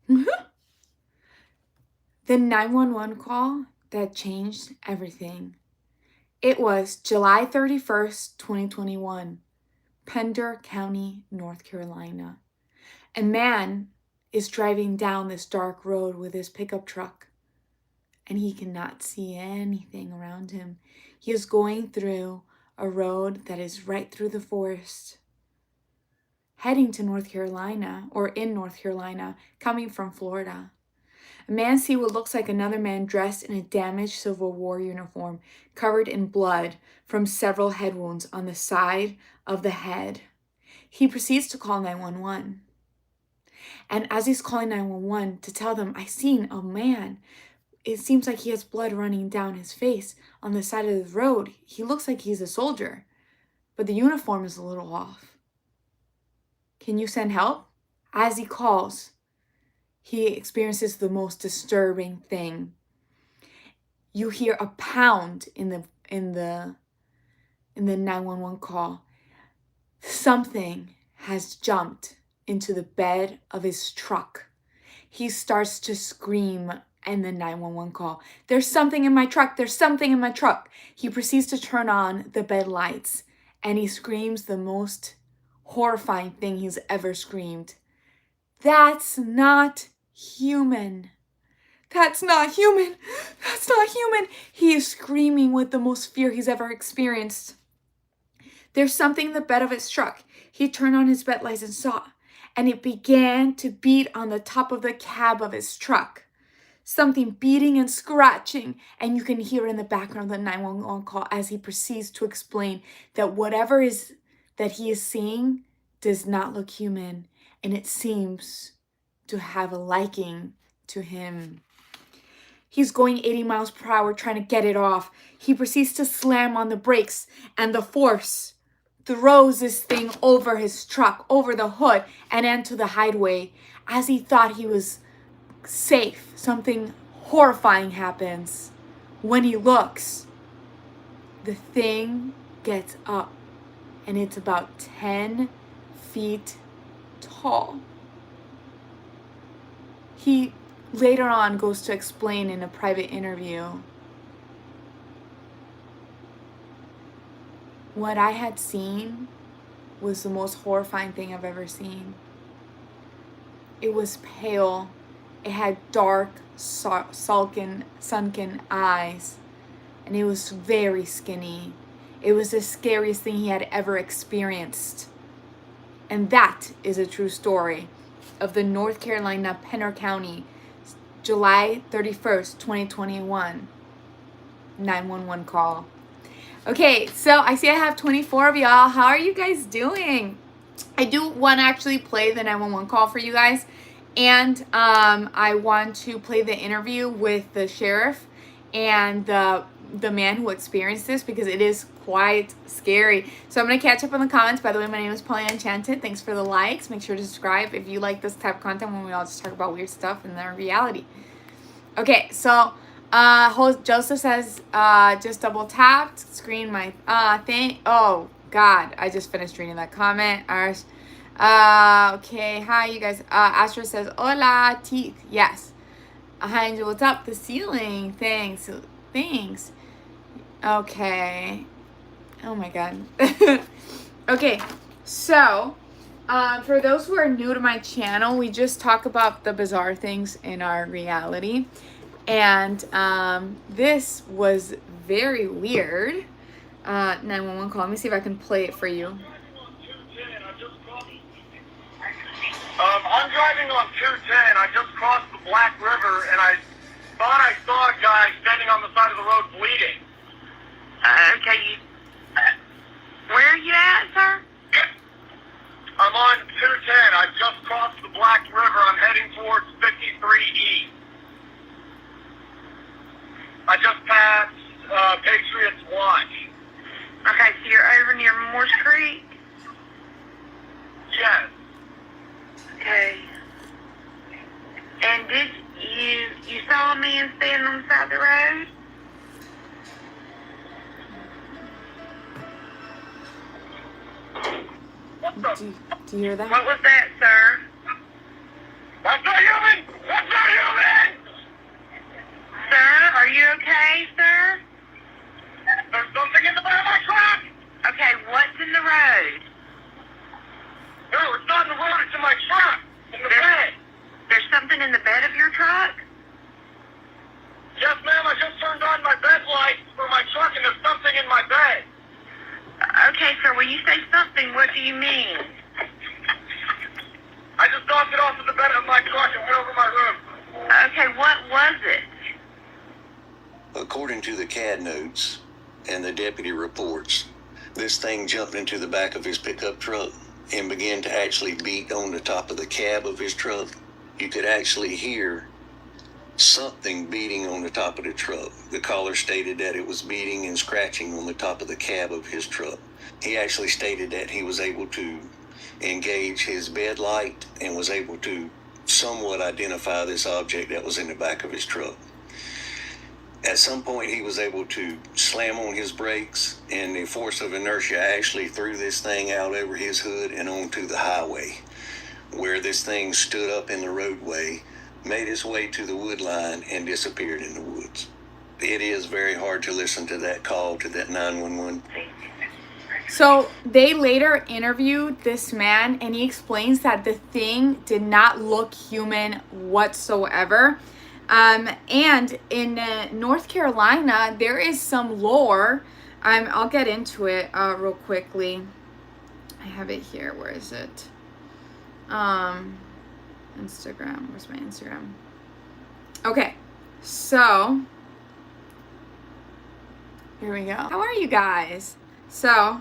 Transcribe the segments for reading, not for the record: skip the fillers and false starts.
The 911 call that changed everything. It was July 31st, 2021, Pender County, North Carolina. A man is driving down this dark road with his pickup truck, and he cannot see anything around him. He is going through a road that is right through the forest, heading to North Carolina, or in North Carolina, coming from Florida. A man sees what looks like another man dressed in a damaged Civil War uniform, covered in blood from several head wounds on the side of the head. He proceeds to call 911. And as he's calling 911 to tell them, I seen a man. It seems like he has blood running down his face on the side of the road. He looks like he's a soldier, but the uniform is a little off. Can you send help? As he calls, he experiences the most disturbing thing. You hear a pound in the 911 call. Something has jumped into the bed of his truck. He starts to scream in the 911 call. There's something in my truck. There's something in my truck. He proceeds to turn on the bed lights, and he screams the most horrifying thing he's ever screamed. That's not human. That's not human. That's not human. He is screaming with the most fear he's ever experienced. There's something in the bed of his truck. He turned on his bed lights and saw, and it began to beat on the top of the cab of his truck. Something beating and scratching, and you can hear in the background the 911 call as he proceeds to explain that whatever is that he is seeing does not look human, and it seems to have a liking to him. He's going 80 miles per hour trying to get it off. He proceeds to slam on the brakes, and the force throws this thing over his truck, over the hood, and into the highway. As he thought he was safe, something horrifying happens. When he looks, the thing gets up, and it's about 10 feet tall. He later on goes to explain in a private interview, what I had seen was the most horrifying thing I've ever seen. It was pale. It had dark, sunken eyes, and it was very skinny. It was the scariest thing he had ever experienced. And that is a true story of the North Carolina, Pender County, July 31st, 2021, 911 call. Okay, so I see I have 24 of y'all. How are you guys doing? I do want to actually play the 911 call for you guys. And I want to play the interview with the sheriff and the man who experienced this, because it is quite scary. So I'm going to catch up on the comments. By the way, my name is Paulina Enchanted. Thanks for the likes. Make sure to subscribe if you like this type of content when we all just talk about weird stuff in their reality. Okay, so Joseph says, just double tapped, screen my thing. Oh, God, I just finished reading that comment. Okay, hi, you guys. Astra says, hola, teeth. Yes. Hi, Angel, what's up? The ceiling. Thanks. Okay. Oh, my God. Okay, so for those who are new to my channel, we just talk about the bizarre things in our reality. And this was very weird. 911 call. Let me see if I can play it for you. I'm driving on 210. I just crossed the Black River, and I thought I saw a guy standing on the side of the road bleeding. Okay, where are you at, sir? I'm on 210. I just crossed the Black River. I'm heading towards 53E. I just passed Patriots Watch. Okay, so you're over near Morse Creek? Yes. Okay. And did you saw a man standing on the side of the road? What the? Do you hear that? What was that, sir? That's not human! according to the CAD notes and the deputy reports, this thing jumped into the back of his pickup truck and began to actually beat on the top of the cab of his truck. You could actually hear something beating on the top of the truck. The caller stated that it was beating and scratching on the top of the cab of his truck. He actually stated that he was able to engage his bed light and was able to somewhat identify this object that was in the back of his truck. At some point, he was able to slam on his brakes, and the force of inertia actually threw this thing out over his hood and onto the highway, where this thing stood up in the roadway, made its way to the wood line, and disappeared in the woods. It is very hard to listen to that call to that 911. So they later interviewed this man, and he explains that the thing did not look human whatsoever. And in North Carolina, there is some lore. I'll get into it real quickly. I have it here. Where is it? Instagram. Where's my Instagram? Okay, so here we go. How are you guys? So,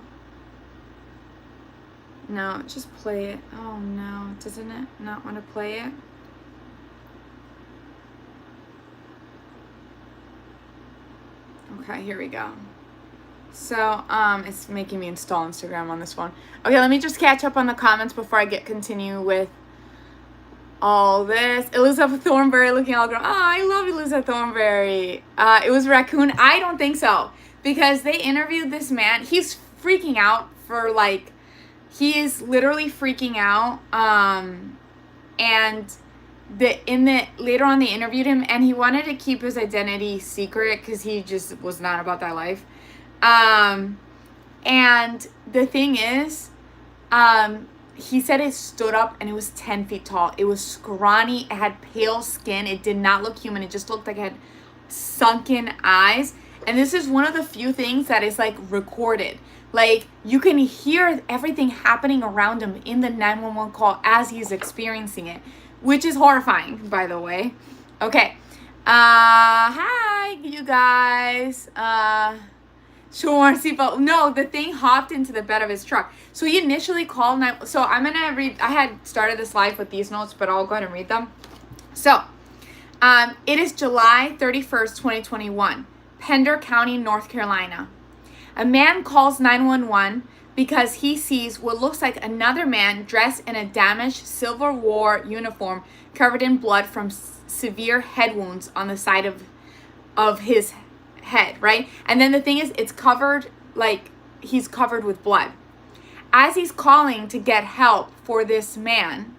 no, just play it. Oh no, doesn't it not want to play it? Okay, here we go. So, it's making me install Instagram on this phone. Okay, let me just catch up on the comments before I continue with all this. Elizabeth Thornberry looking all grown. Oh, I love Elizabeth Thornberry. It was raccoon. I don't think so, because they interviewed this man. He's freaking out for like, he is literally freaking out. And later on they interviewed him, and he wanted to keep his identity secret because he just was not about that life. And the thing is, he said it stood up and it was 10 feet tall. It was scrawny. It had pale skin. It did not look human. It just looked like it had sunken eyes. And this is one of the few things that is like recorded. Like, you can hear everything happening around him in the 911 call as he's experiencing it, which is horrifying, by the way. Okay. Hi, you guys. Sure, seatbelt. No, the thing hopped into the bed of his truck. So he initially called so I'm going to read. I had started this live with these notes, but I'll go ahead and read them. So, it is July 31st, 2021, Pender County, North Carolina. A man calls 911 because he sees what looks like another man dressed in a damaged Civil War uniform covered in blood from severe head wounds on the side of his head, right? And then the thing is, it's covered, like, he's covered with blood. As he's calling to get help for this man,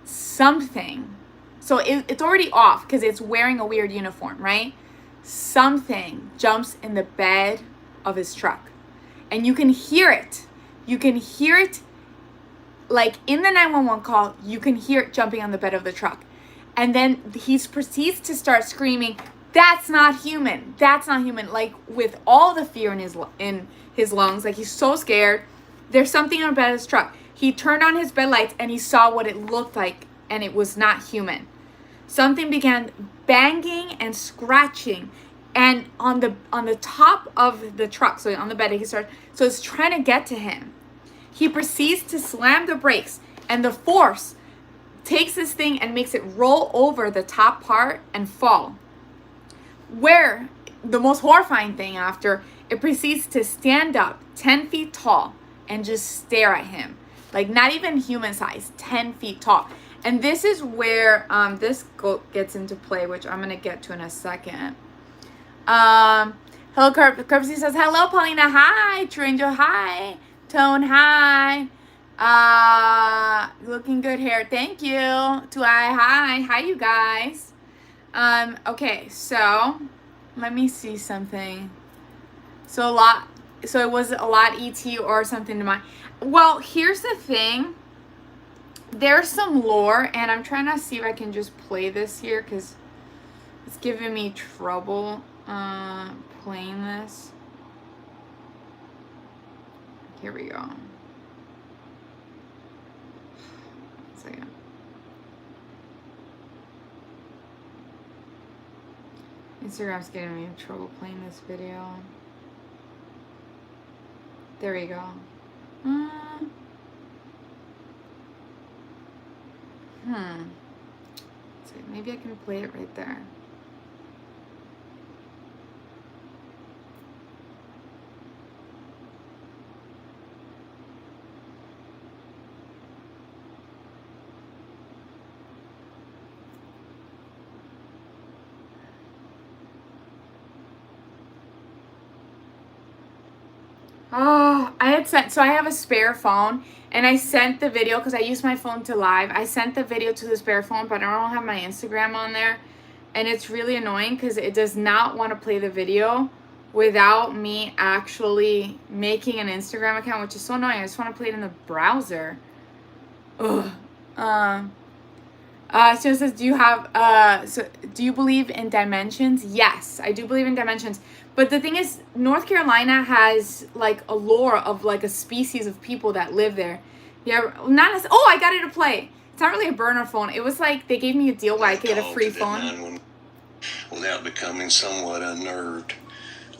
something, so it's already off because it's wearing a weird uniform, right? Something jumps in the bed of his truck, and you can hear it. You can hear it, like in the 911 call, you can hear it jumping on the bed of the truck. And then he proceeds to start screaming, "That's not human. That's not human." Like, with all the fear in his lungs, like he's so scared. There's something on the bed of his truck. He turned on his bed lights and he saw what it looked like, and it was not human. Something began banging and scratching, and on the top of the truck, so on the bed, so it's trying to get to him. He proceeds to slam the brakes, and the force takes this thing and makes it roll over the top part and fall. Where the most horrifying thing after, it proceeds to stand up 10 feet tall and just stare at him. Like, not even human size, 10 feet tall. And this is where this gets into play, which I'm going to get to in a second. Hello, Curbsy says, "Hello, Paulina. Hi. True Angel. Hi. Tone. Hi. Looking good hair. Thank you. Hi, you guys." Okay, so let me see something. So it was a lot ET or something to mine. Well, here's the thing. There's some lore, and I'm trying to see if I can just play this here because it's giving me trouble playing this. Here we go. 1 second. Instagram's getting me in trouble playing this video. There we go. So maybe I can play it right there. Oh, I had sent, so I have a spare phone and I sent the video because I used my phone to live. I sent the video to the spare phone, but I don't have my Instagram on there. And it's really annoying because it does not want to play the video without me actually making an Instagram account, which is so annoying. I just want to play it in the browser. Ugh. So it says, do you believe in dimensions? Yes, I do believe in dimensions. But the thing is, North Carolina has like a lore of like a species of people that live there. Yeah, not as, oh, I got it to play. It's not really a burner phone. It was like they gave me a deal where I could get a free phone. Without becoming somewhat unnerved,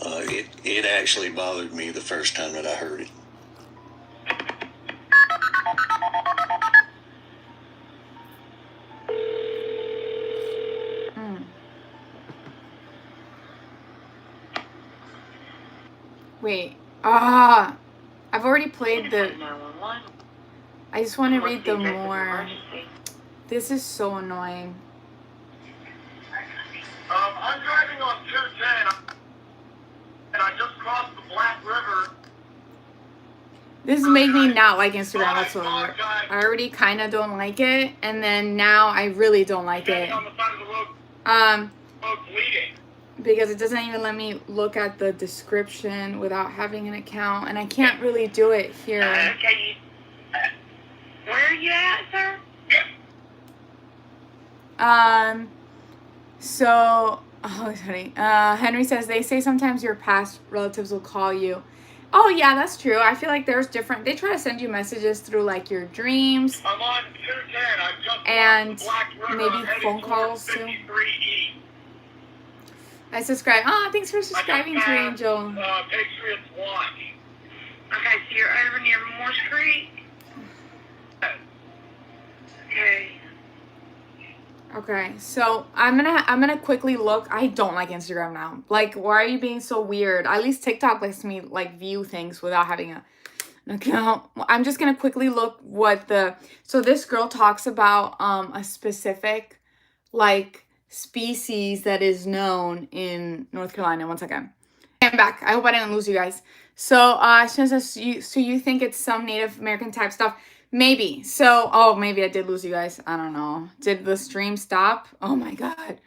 it actually bothered me the first time that I heard it. Wait. I've already played the... I just want to read the more. This is so annoying. I'm driving on 210, and I just crossed the Black River. This made me not like Instagram whatsoever. I already kind of don't like it, and then now I really don't like it. On the side of the road, bleeding. Because it doesn't even let me look at the description without having an account, and I can't really do it here. Okay, where are you at, sir? So, oh, honey. Henry says, they say sometimes your past relatives will call you. Oh, yeah, that's true. I feel like there's different, they try to send you messages through, like, your dreams. I'm on 210. I just and Black River, maybe phone calls, too. 53E. I subscribe. Oh, thanks for subscribing to Angel. Patriots Watch. Okay, so you're over near Morse Creek? Okay. Okay, so I'm gonna quickly look. I don't like Instagram now. Like, why are you being so weird? At least TikTok lets me like view things without having an account. I'm just gonna quickly look what the, so this girl talks about a specific like species that is known in North Carolina. One second. I'm back. I hope I didn't lose you guys. So she says, so you think it's some Native American type stuff? Maybe. So, oh, maybe I did lose you guys. I don't know. Did the stream stop? Oh my God.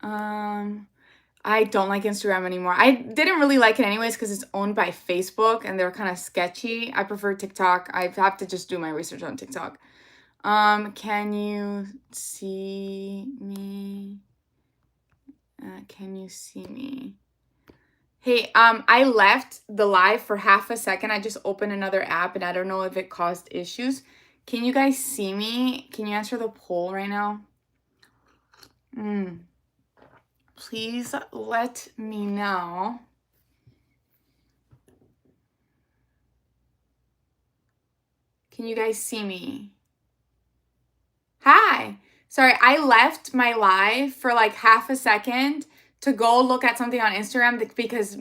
I don't like Instagram anymore. I didn't really like it anyways because it's owned by Facebook and they're kind of sketchy. I prefer TikTok. I have to just do my research on TikTok. Can you see me? Can you see me? Hey, I left the live for half a second. I just opened another app and I don't know if it caused issues. Can you guys see me? Can you answer the poll right now? Please let me know. Can you guys see me? Hi. Sorry, I left my live for like half a second to go look at something on Instagram because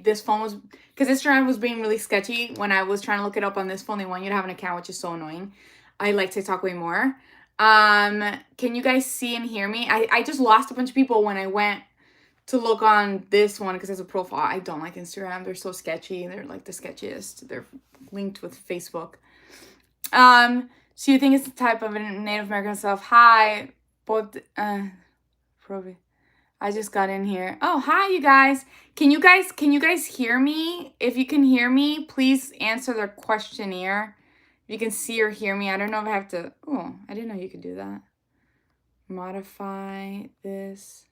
this phone was, because Instagram was being really sketchy when I was trying to look it up on this phone. They want you to have an account, which is so annoying. I like TikTok way more. Can you guys see and hear me? I just lost a bunch of people when I went to look on this one because it's a profile. I don't like Instagram. They're so sketchy. They're like the sketchiest. They're linked with Facebook. So you think it's the type of Native American stuff? Hi, both, probably. I just got in here. Oh, hi, you guys. Can you guys hear me? If you can hear me, please answer the questionnaire. If you can see or hear me. I don't know if I have to. Oh, I didn't know you could do that. Modify this.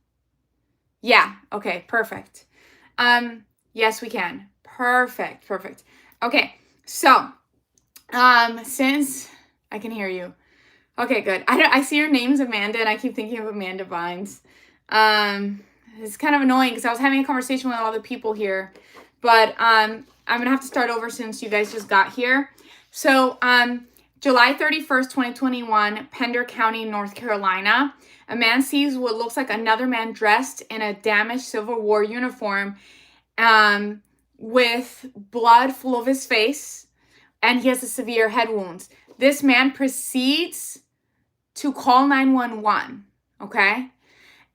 Yeah. Okay. Perfect. Yes, we can. Perfect. Okay. So, since I can hear you. Okay, good. I see your name's Amanda, and I keep thinking of Amanda Vines. It's kind of annoying because I was having a conversation with all the people here, but I'm gonna have to start over since you guys just got here. So July 31st, 2021, Pender County, North Carolina. A man sees what looks like another man dressed in a damaged Civil War uniform, with blood full of his face, and he has a severe head wounds. This man proceeds to call 911, okay?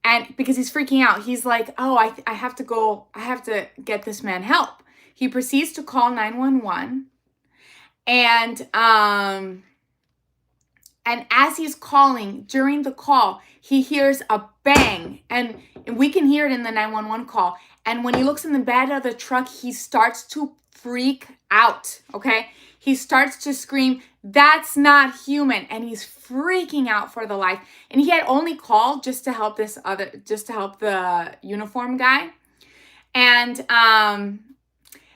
And because he's freaking out, he's like, oh, I have to go, I have to get this man help. He proceeds to call 911, and as he's calling, during the call, he hears a bang, and we can hear it in the 911 call. And when he looks in the bed of the truck, he starts to freak out, okay? He starts to scream, "That's not human," and he's freaking out for the life. And he had only called just to help the uniform guy. And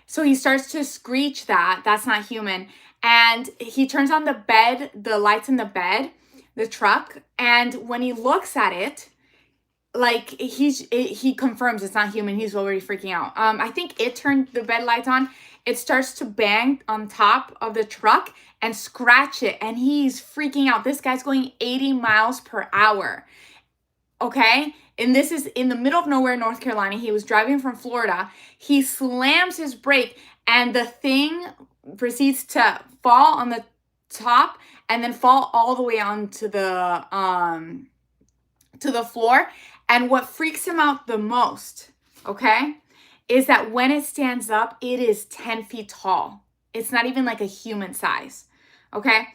so he starts to screech that's not human. And he turns on the lights in the bed, the truck. And when he looks at it, like he confirms it's not human. He's already freaking out. I think it turned the bed lights on. It starts to bang on top of the truck and scratch it. And he's freaking out. This guy's going 80 miles per hour. Okay? And this is in the middle of nowhere, North Carolina. He was driving from Florida. He slams his brake and the thing proceeds to fall on the top and then fall all the way onto the floor. And what freaks him out the most, okay, is that when it stands up, it is 10 feet tall. It's not even like a human size, okay?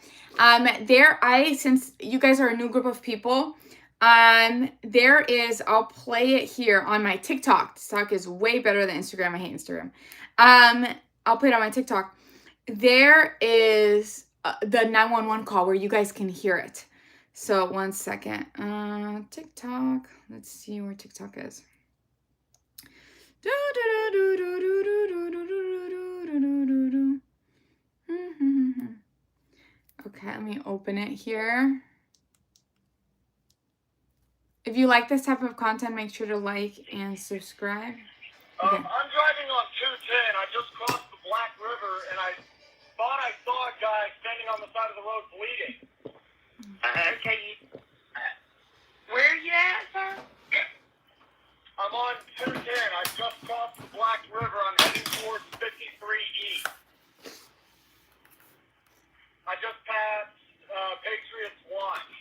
Since you guys are a new group of people, I'll play it here on my TikTok. TikTok is way better than Instagram. I hate Instagram. I'll play it on my TikTok. There is the 911 call where you guys can hear it. So 1 second. TikTok. Let's see where TikTok is. Okay, let me open it here. If you like this type of content, make sure to like and subscribe. Okay. I'm driving on 210. I just crossed the Black River, and I thought I saw a guy standing on the side of the road bleeding. Okay, where are you at, sir? I'm on 210. I just crossed the Black River. I'm heading towards 53E. I just passed Patriots Watch.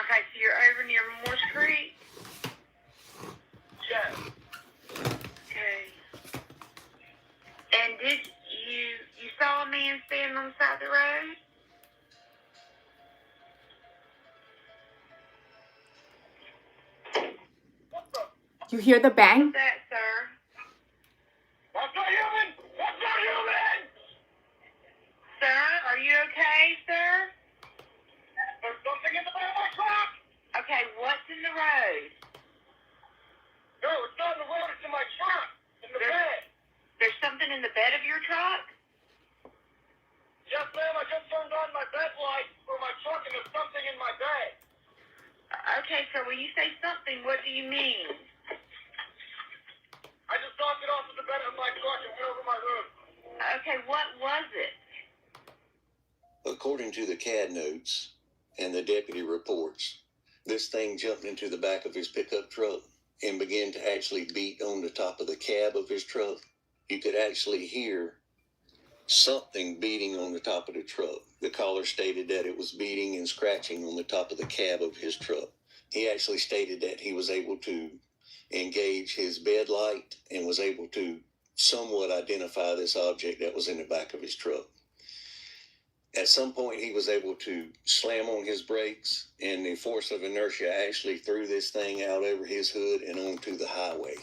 Okay, so you're over near Morse Creek? Yes. Okay. And did you saw a man standing on the side of the road? You hear the bang? What's that, sir? That's not human! That's not human! Sir, are you okay, sir? There's something in the back of my truck! Okay, what's in the road? No, it's not in the road, it's in my truck! In the bed! There's something in the bed of your truck? Yes, ma'am, I just turned on my bed light for my truck and there's something in my bed. Okay, so when you say something, what do you mean? I just knocked it off of the bed of my truck and went over my roof. Okay, what was it? According to the CAD notes and the deputy reports, this thing jumped into the back of his pickup truck and began to actually beat on the top of the cab of his truck. You could actually hear something beating on the top of the truck. The caller stated that it was beating and scratching on the top of the cab of his truck. He actually stated that he was able to engage his bed light and was able to somewhat identify this object that was in the back of his truck. At some point, he was able to slam on his brakes, and the force of inertia actually threw this thing out over his hood and onto the highway,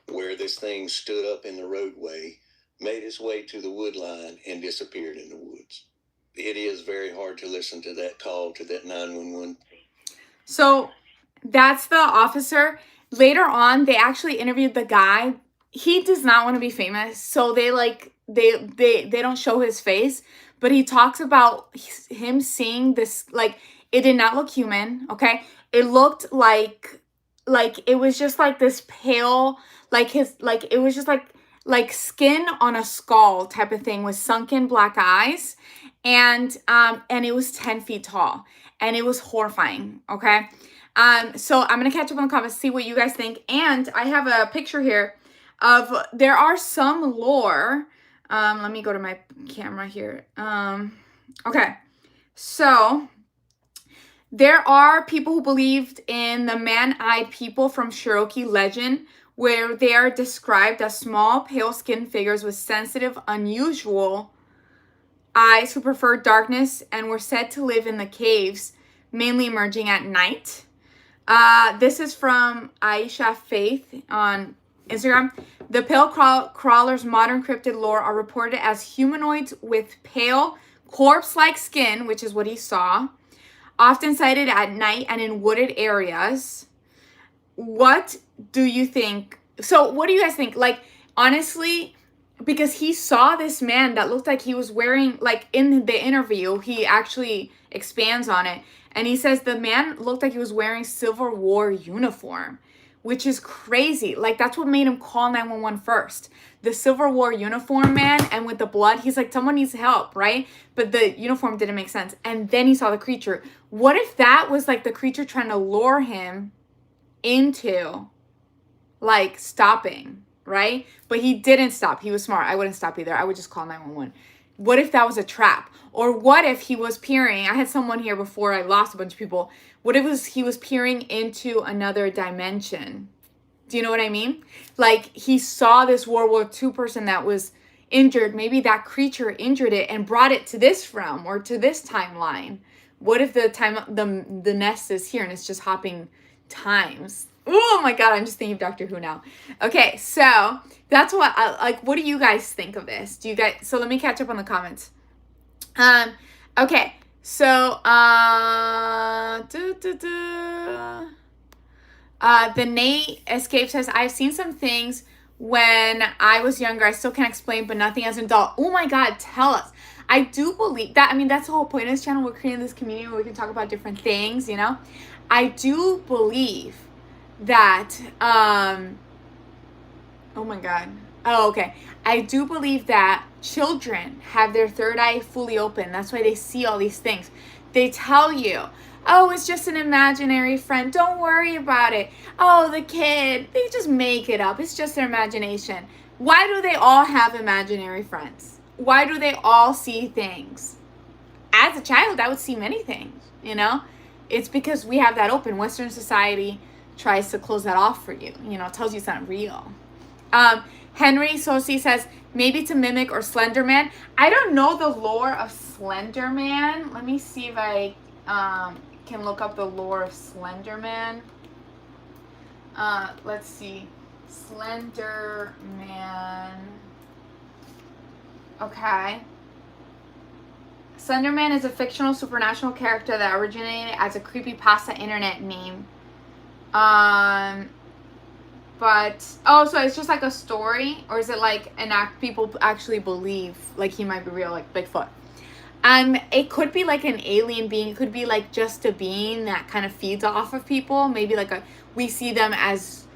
where this thing stood up in the roadway, made its way to the wood line, and disappeared in the woods. It is very hard to listen to that call to that 911. So that's the officer. Later on, they actually interviewed the guy. He does not want to be famous, so they don't show his face, but he talks about him seeing this, like, it did not look human, okay? It looked like like it was just like this pale, like it was just like skin on a skull type of thing with sunken black eyes, and it was 10 feet tall, and it was horrifying. Okay. So I'm gonna catch up on the comments, see what you guys think, and I have a picture here of, there are some lore. Let me go to my camera here. Okay, so there are people who believed in the man-eyed people from Cherokee legend, where they are described as small, pale-skinned figures with sensitive, unusual eyes who preferred darkness and were said to live in the caves, mainly emerging at night. This is from Aisha Faith on Instagram. The pale crawlers' modern cryptid lore are reported as humanoids with pale, corpse-like skin, which is what he saw, often sighted at night and in wooded areas. What do you think? So what do you guys think? Like, honestly, because he saw this man that looked like he was wearing, like in the interview, he actually expands on it. And he says the man looked like he was wearing Civil War uniform, which is crazy. Like, that's what made him call 911 first. The Civil War uniform man, and with the blood, he's like, someone needs help, right? But the uniform didn't make sense. And then he saw the creature. What if that was like the creature trying to lure him into like stopping, right? But he didn't stop. He was smart. I wouldn't stop either. I would just call 911. What if that was a trap? Or what if he was peering? I had someone here before, I lost a bunch of people. What if he was peering into another dimension? Do you know what I mean? Like, he saw this World War II person that was injured. Maybe that creature injured it and brought it to this realm or to this timeline. What if the nest is here and it's just hopping times? Oh my God, I'm just thinking of Doctor Who now. Okay, so that's what what do you guys think of this? So let me catch up on the comments. Okay, so the Nate Escape says, I've seen some things when I was younger. I still can't explain, but nothing as an adult. Oh my God, tell us. I do believe that. I mean, that's the whole point of this channel. We're creating this community where we can talk about different things, you know? I do believe that, oh my God. Oh, okay. I do believe that children have their third eye fully open. That's why they see all these things. They tell you, oh, it's just an imaginary friend. Don't worry about it. Oh, the kid, they just make it up. It's just their imagination. Why do they all have imaginary friends? Why do they all see things? As a child, I would see many things, you know? It's because we have that open. Western society tries to close that off for you. You know, tells you it's not real. Henry Sosi says, maybe to mimic or Slender Man. I don't know the lore of Slender Man. Let me see if I can look up the lore of Slender Man. Let's see. Slender Man. Okay. Slender Man is a fictional supernatural character that originated as a creepypasta internet meme. But, so it's just like a story? Or is it like an act people actually believe, like he might be real, like Bigfoot? It could be like an alien being. It could be like just a being that kind of feeds off of people. Maybe like we see them as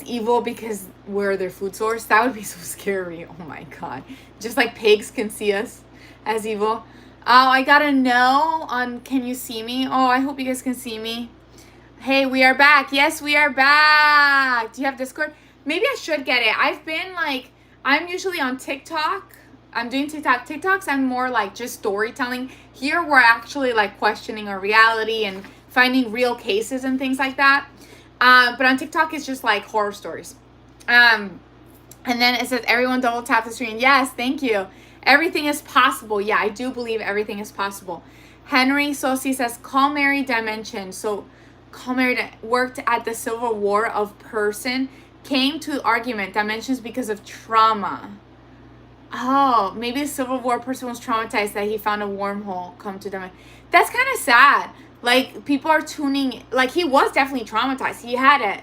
evil because we're their food source. That would be so scary. Oh my God. Just like pigs can see us as evil. Oh, I got a no on can you see me? Oh, I hope you guys can see me. Hey, we are back. Yes, we are back. Do you have Discord? Maybe I should get it. I've been like, I'm usually on TikTok. I'm doing TikTok. TikToks, I'm more like just storytelling. Here, we're actually like questioning our reality and finding real cases and things like that. But on TikTok, it's just like horror stories. And then it says, everyone double tap the screen. Yes, thank you. Everything is possible. Yeah, I do believe everything is possible. Henry Sosi says, Call Mary Dimension. So, Call Mary worked at the Civil War of person, came to argument dimensions because of trauma. Oh, maybe the Civil War person was traumatized that he found a wormhole come to them. That's kind of sad. Like, people are tuning, like, he was definitely traumatized. He had a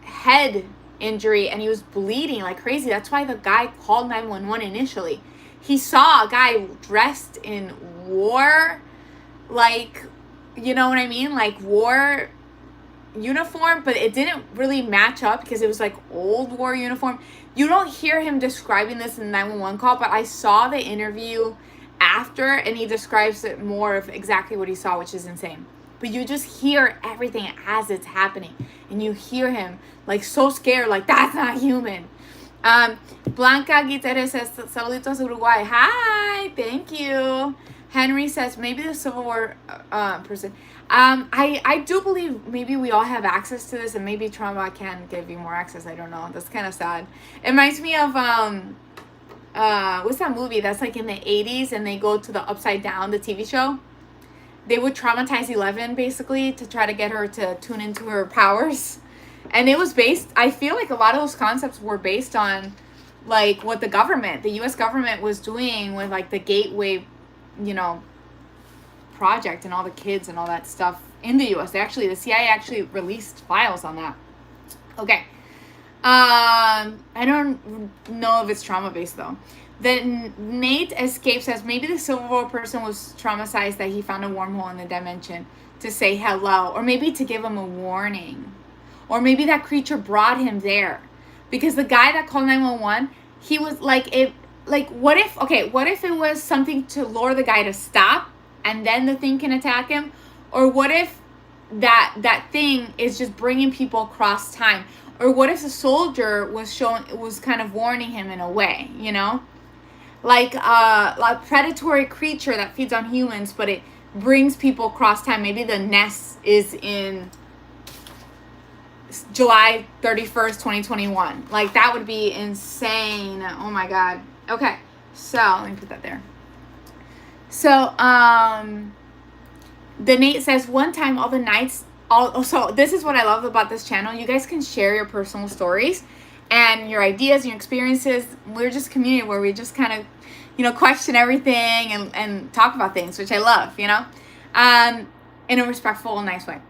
head injury and he was bleeding like crazy. That's why the guy called 911 initially. He saw a guy dressed in war, like, you know what I mean? Like war uniform, but it didn't really match up because it was like old war uniform. You don't hear him describing this in the 911 call, but I saw the interview after, and he describes it more of exactly what he saw, which is insane. But you just hear everything as it's happening, and you hear him like so scared, like that's not human. Blanca Guiterres says, saluditos Uruguay. Hi, thank you. Henry says, maybe the Civil War person. I do believe maybe we all have access to this, and maybe trauma can give you more access. I don't know. That's kind of sad. It reminds me of, what's that movie that's like in the 80s, and they go to the Upside Down, the TV show? They would traumatize Eleven, basically, to try to get her to tune into her powers. And it was based, I feel like a lot of those concepts were based on, like, what the U.S. government was doing with, like, the Gateway, project and all the kids and all that stuff in the U.S. The CIA actually released files on that. Okay. I don't know if it's trauma-based, though. Then Nate Escape says, maybe the Civil War person was traumatized that he found a wormhole in the dimension to say hello, or maybe to give him a warning. Or maybe that creature brought him there. Because the guy that called 911, he was like, what if it was something to lure the guy to stop, and then the thing can attack him? Or what if that thing is just bringing people across time? Or what if the soldier was kind of warning him in a way, like a predatory creature that feeds on humans, but it brings people across time. Maybe the nest is in July 31st, 2021. Like, that would be insane. Oh my God. Okay, so let me put that there. So the Nate says, one time all the nights, so this is what I love about this channel. You guys can share your personal stories and your ideas and your experiences. We're just a community where we just kind of, question everything and talk about things, which I love, in a respectful and nice way.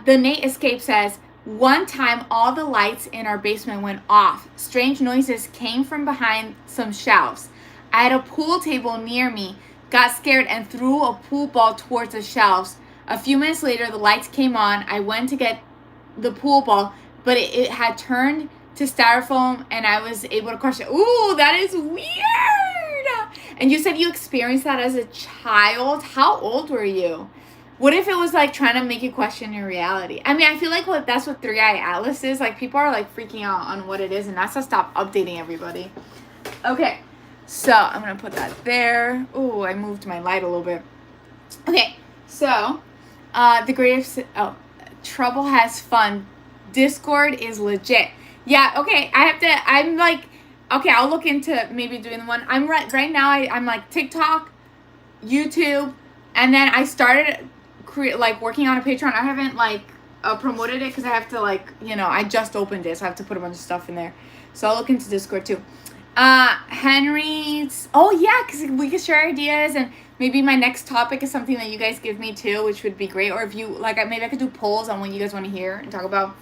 The Nate Escape says, one time all the lights in our basement went off. Strange noises came from behind some shelves. I had a pool table near me, got scared and threw a pool ball towards the shelves. A few minutes later, the lights came on. I went to get the pool ball, but it had turned to styrofoam and I was able to crush it. Ooh, that is weird. And you said you experienced that as a child. How old were you? What if it was like trying to make you question your reality? I mean, I feel like that's what 3-Eye Atlas is. Like, people are like freaking out on what it is, and that's to stop updating everybody. Okay, so I'm gonna put that there. Ooh, I moved my light a little bit. Okay, so the greatest trouble has fun. Discord is legit. Yeah, okay, I'm like, okay, I'll look into maybe doing the one. I'm right now, I'm like TikTok, YouTube, and then I started working on a Patreon. I haven't promoted it because I have to I just opened it, so I have to put a bunch of stuff in there. So I'll look into Discord too. Henry's, oh yeah, because we can share ideas, and maybe my next topic is something that you guys give me too, which would be great. Or if you maybe I could do polls on what you guys want to hear and talk about.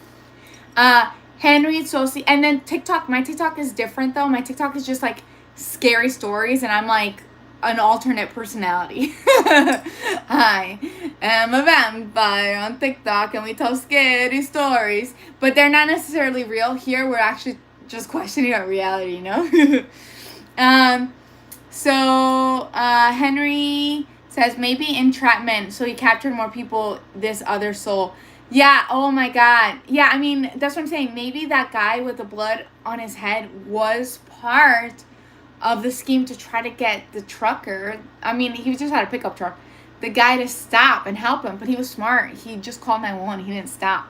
Henry Sosi, and then TikTok. My TikTok is different though. My TikTok is just like scary stories, and I'm like an alternate personality. I am a vampire on TikTok, and we tell scary stories, but they're not necessarily real. Here, we're actually just questioning our reality, So Henry says, maybe entrapment, so he captured more people, this other soul. Yeah, oh my God. Yeah, I mean, that's what I'm saying. Maybe that guy with the blood on his head was part of the scheme to try to get the trucker. I mean, he just had a pickup truck. The guy to stop and help him, but he was smart. He just called 911. He didn't stop.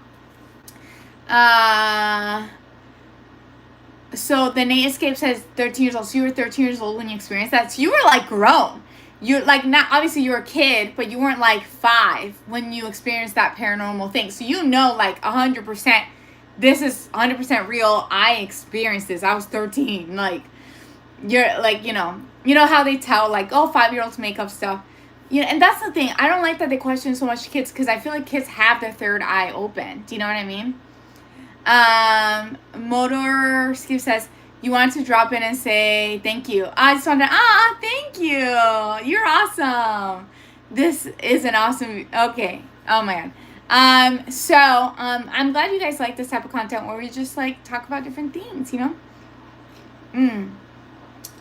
So the Nate Escape says 13 years old. So you were 13 years old when you experienced that. So you were like grown. You're like, not obviously you were a kid, but you weren't like 5 when you experienced that paranormal thing. So 100%, this is 100% real. I experienced this. I was 13. Like, you're like, you know how they tell 5-year-olds make up stuff. And that's the thing. I don't like that they question so much kids, because I feel like kids have their third eye open. Do you know what I mean? Motor Skip says, you want to drop in and say thank you. I just wanted to, thank you. You're awesome. This is an awesome, okay. Oh my God. I'm glad you guys like this type of content where we just like talk about different things, you know?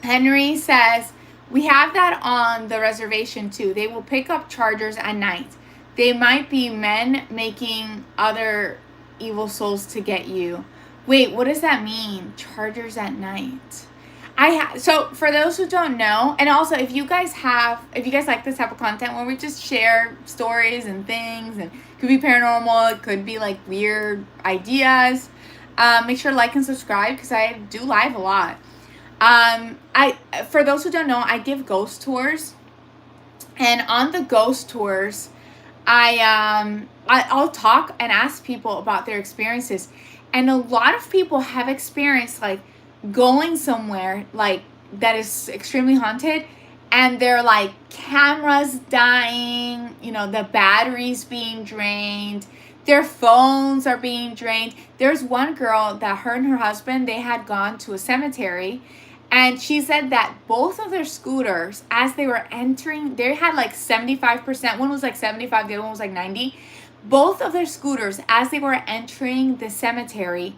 Henry says, we have that on the reservation too. They will pick up chargers at night. They might be men making other evil souls to get you. Wait, what does that mean? Chargers at night. So for those who don't know, and also if you guys like this type of content where we just share stories and things, and it could be paranormal, it could be like weird ideas, make sure to like and subscribe because I do live a lot. For those who don't know, I give ghost tours, and on the ghost tours, I'll talk and ask people about their experiences, and a lot of people have experienced like going somewhere like that is extremely haunted, and they're like cameras dying, you know, the batteries being drained, their phones are being drained. There's one girl that her and her husband, they had gone to a cemetery, and she said that both of their scooters, as they were entering, they had like 75%. One was like 75, the other one was like 90. Both of their scooters, as they were entering the cemetery,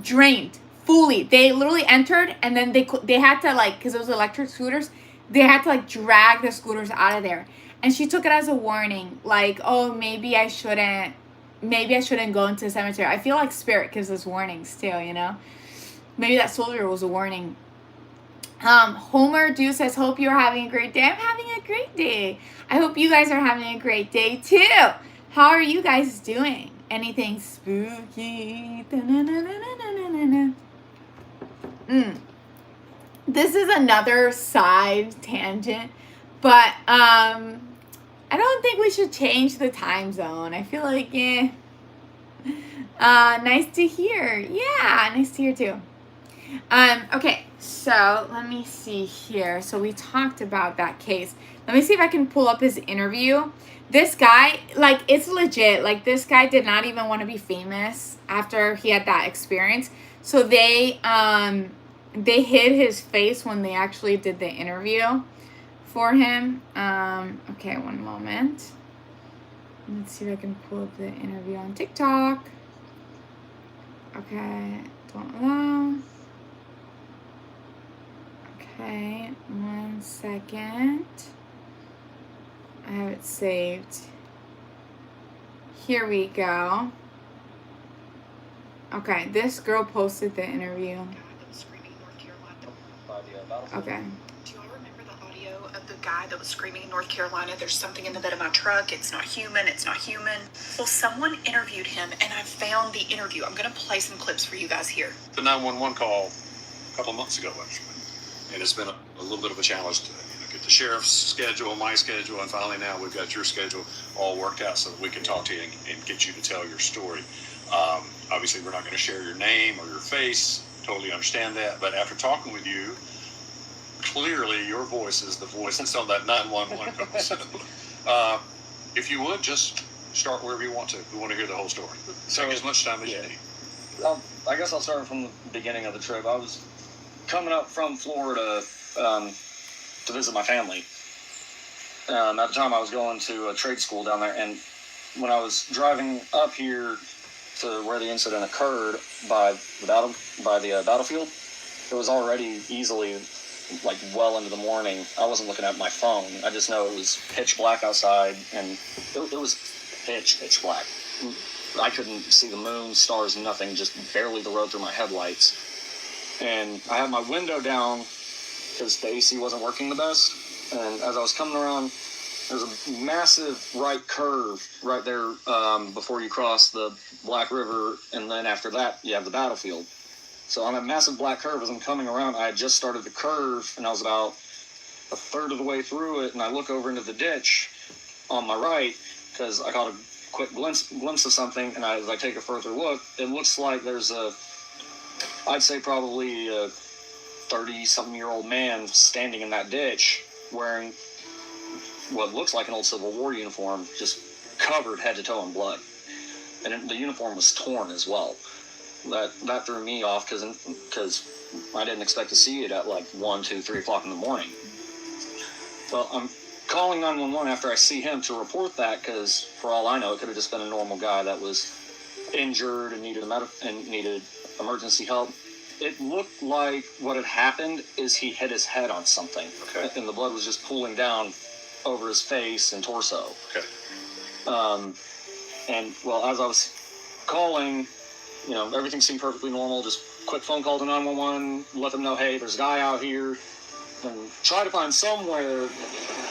drained fully. They literally entered, and then they had to, like, because it was electric scooters, they had to like drag the scooters out of there. And she took it as a warning, like, oh, maybe I shouldn't go into the cemetery. I feel like spirit gives us warnings too, you know. Maybe that soldier was a warning. Homer Dew says, hope you're having a great day. I'm having a great day. I hope you guys are having a great day too. How are you guys doing? Anything spooky? This is another side tangent, but I don't think we should change the time zone. I feel like, nice to hear. Yeah, nice to hear too. Okay, so let me see here. So we talked about that case. Let me see if I can pull up his interview. This guy, like, it's legit. Like, this guy did not even want to be famous after he had that experience. So they hid his face when they actually did the interview for him. Okay, one moment. Let's see if I can pull up the interview on TikTok. Okay, don't allow. Okay, 1 second. I have it saved. Here we go. Okay, this girl posted the interview. Okay. Do y'all remember the audio of the guy that was screaming in North Carolina, there's something in the bed of my truck, it's not human, it's not human? Well, someone interviewed him, and I found the interview. I'm going to play some clips for you guys here. The 911 call a couple of months ago, actually. And it's been a little bit of a challenge to get the sheriff's schedule, my schedule, and finally now we've got your schedule all worked out so that we can talk to you and get you to tell your story. Obviously, we're not going to share your name or your face. Totally understand that. But after talking with you, clearly your voice is the voice that's on that 911 call. So, if you would, just start wherever you want to. We want to hear the whole story. Take as much time as you need. I guess I'll start from the beginning of the trip. I was coming up from Florida to visit my family. At the time, I was going to a trade school down there, and when I was driving up here to where the incident occurred by the battlefield, it was already easily like well into the morning. I wasn't looking at my phone. I just know it was pitch black outside, and it was pitch black. I couldn't see the moon, stars, nothing, just barely the road through my headlights. And I had my window down because the AC wasn't working the best. And as I was coming around, there was a massive right curve right there before you cross the Black River. And then after that, you have the battlefield. So on that massive black curve, as I'm coming around, I had just started the curve, and I was about a third of the way through it. And I look over into the ditch on my right because I caught a quick glimpse of something. And as I take a further look, it looks like there's I'd say probably a 30-something-year-old man standing in that ditch wearing what looks like an old Civil War uniform, just covered head to toe in blood. And the uniform was torn as well. That threw me off because I didn't expect to see it at like 1, 2, 3 o'clock in the morning. Well, I'm calling 911 after I see him to report that, because for all I know, it could have just been a normal guy that was injured and needed emergency help. It looked like what had happened is he hit his head on something, and the blood was just pooling down over his face and torso. Okay. And well, as I was calling, everything seemed perfectly normal. Just quick phone call to 911, let them know, hey, there's a guy out here, and try to find somewhere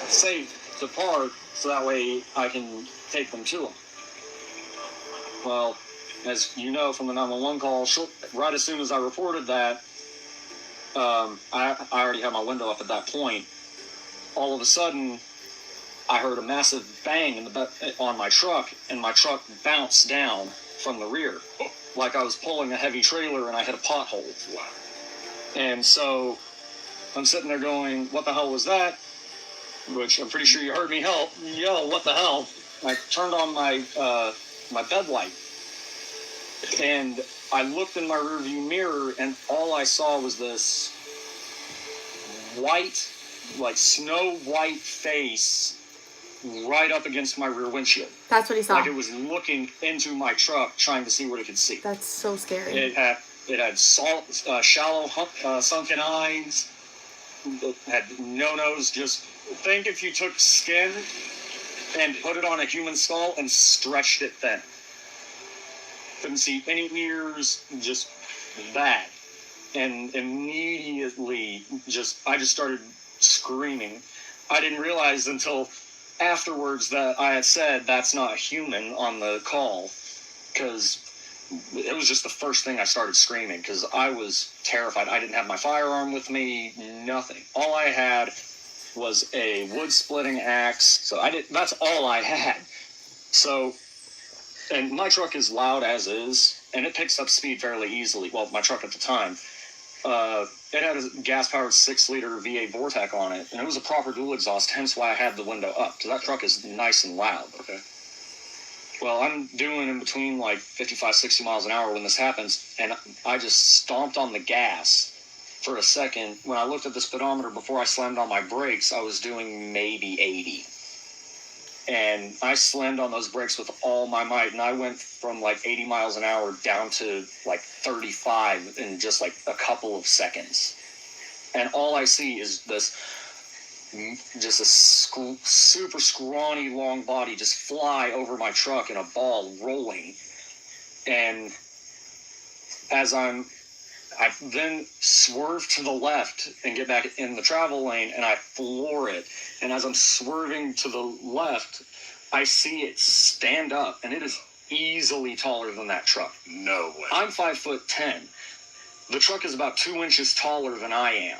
safe to park so that way I can take them to him. Well, as you know from the 911 call, right as soon as I reported that, I already had my window up at that point. All of a sudden, I heard a massive bang on my truck, and my truck bounced down from the rear, like I was pulling a heavy trailer and I hit a pothole. Wow. And so I'm sitting there going, what the hell was that? Which I'm pretty sure you heard me yell, what the hell? I turned on my bed light, and I looked in my rearview mirror, and all I saw was this white, like snow white face right up against my rear windshield. That's what he saw. Like it was looking into my truck, trying to see what it could see. That's so scary. It had shallow, sunken eyes. It had no nose. Just think if you took skin and put it on a human skull and stretched it thin. Couldn't see any ears, just that. And immediately, I just started screaming. I didn't realize until afterwards that I had said that's not a human on the call, because it was just the first thing I started screaming, because I was terrified. I didn't have my firearm with me, nothing. All I had was a wood splitting axe, so that's all I had. So, and my truck is loud as is, and it picks up speed fairly easily. Well, my truck at the time. It had a gas-powered 6-liter V8 Vortec on it, and it was a proper dual exhaust, hence why I had the window up, because that truck is nice and loud. Okay. Well, I'm doing in between like 55, 60 miles an hour when this happens, and I just stomped on the gas for a second. When I looked at the speedometer before I slammed on my brakes, I was doing maybe 80. And I slammed on those brakes with all my might, and I went from like 80 miles an hour down to like 35 in just like a couple of seconds. And all I see is just a super scrawny long body just fly over my truck in a ball rolling. And as I then swerve to the left and get back in the travel lane, and I floor it. And as I'm swerving to the left, I see it stand up, and it is easily taller than that truck. No way. I'm 5'10". The truck is about 2 inches taller than I am.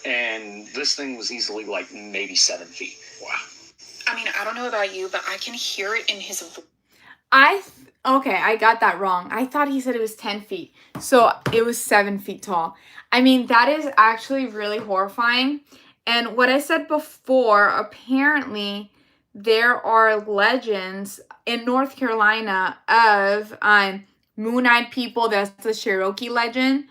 And this thing was easily like maybe 7 feet. Wow. I mean, I don't know about you, but I can hear it in his voice. Okay, I got that wrong. I thought he said it was 10 feet. So it was 7 feet tall. I mean, that is actually really horrifying. And what I said before, apparently there are legends in North Carolina of moon-eyed people. That's the Cherokee legend,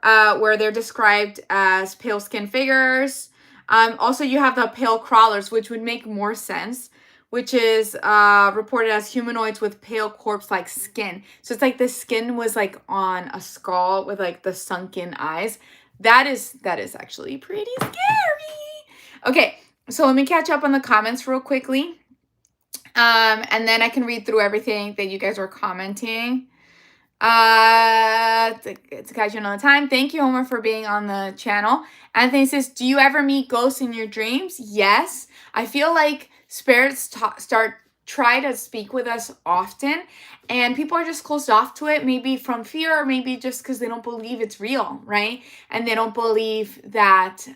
where they're described as pale-skinned figures. Also, you have the pale crawlers, which would make more sense, which is reported as humanoids with pale corpse-like skin. So it's like the skin was like on a skull with like the sunken eyes. That is actually pretty scary. Okay, so let me catch up on the comments real quickly. And then I can read through everything that you guys are commenting. To catch you another time. Thank you, Homer, for being on the channel. Anthony says, do you ever meet ghosts in your dreams? Yes. I feel like spirits try to speak with us often, and people are just closed off to it, maybe from fear, or maybe just because they don't believe it's real, right? And they don't believe that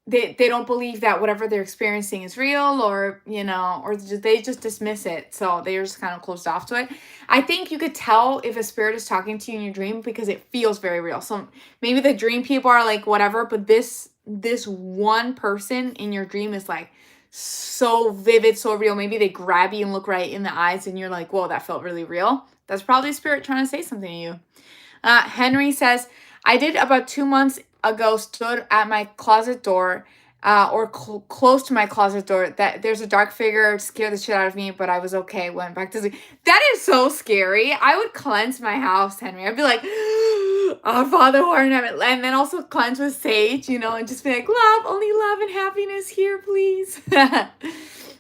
they don't believe that whatever they're experiencing is real, or or they just dismiss it, so they're just kind of closed off to it. I think you could tell if a spirit is talking to you in your dream because it feels very real. So maybe the dream people are like whatever, but this one person in your dream is like so vivid, so real. Maybe they grab you and look right in the eyes, and you're like, whoa, that felt really real. That's probably a spirit trying to say something to you. Henry says, I did about 2 months ago stood at my closet door or close to my closet door. That there's a dark figure, scared the shit out of me, but I was okay. Went back to sleep. That is so scary. I would cleanse my house, Henry. I'd be like, "Our Father who art in heaven," and then also cleanse with sage, and just be like, "Love, only love and happiness here, please."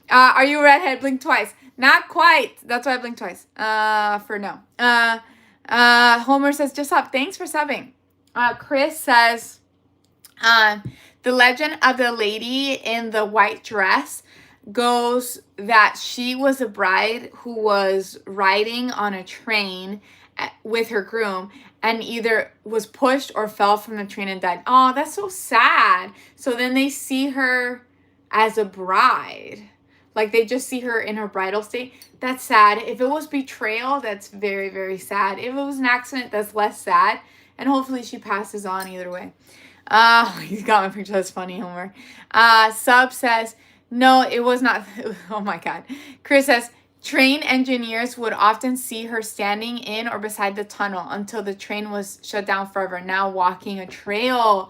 Are you a redhead? Blink twice. Not quite. That's why I blinked twice. For no. Homer says, "Just up." Thanks for subbing. Chris says, the legend of the lady in the white dress goes that she was a bride who was riding on a train with her groom and either was pushed or fell from the train and died. Oh, that's so sad. So then they see her as a bride. Like they just see her in her bridal state. That's sad. If it was betrayal, that's very, very sad. If it was an accident, that's less sad. And hopefully she passes on either way. He's got my picture. That's funny, Homer. Sub says, no, it was not. Oh my God. Chris says, train engineers would often see her standing in or beside the tunnel until the train was shut down forever. Now walking a trail.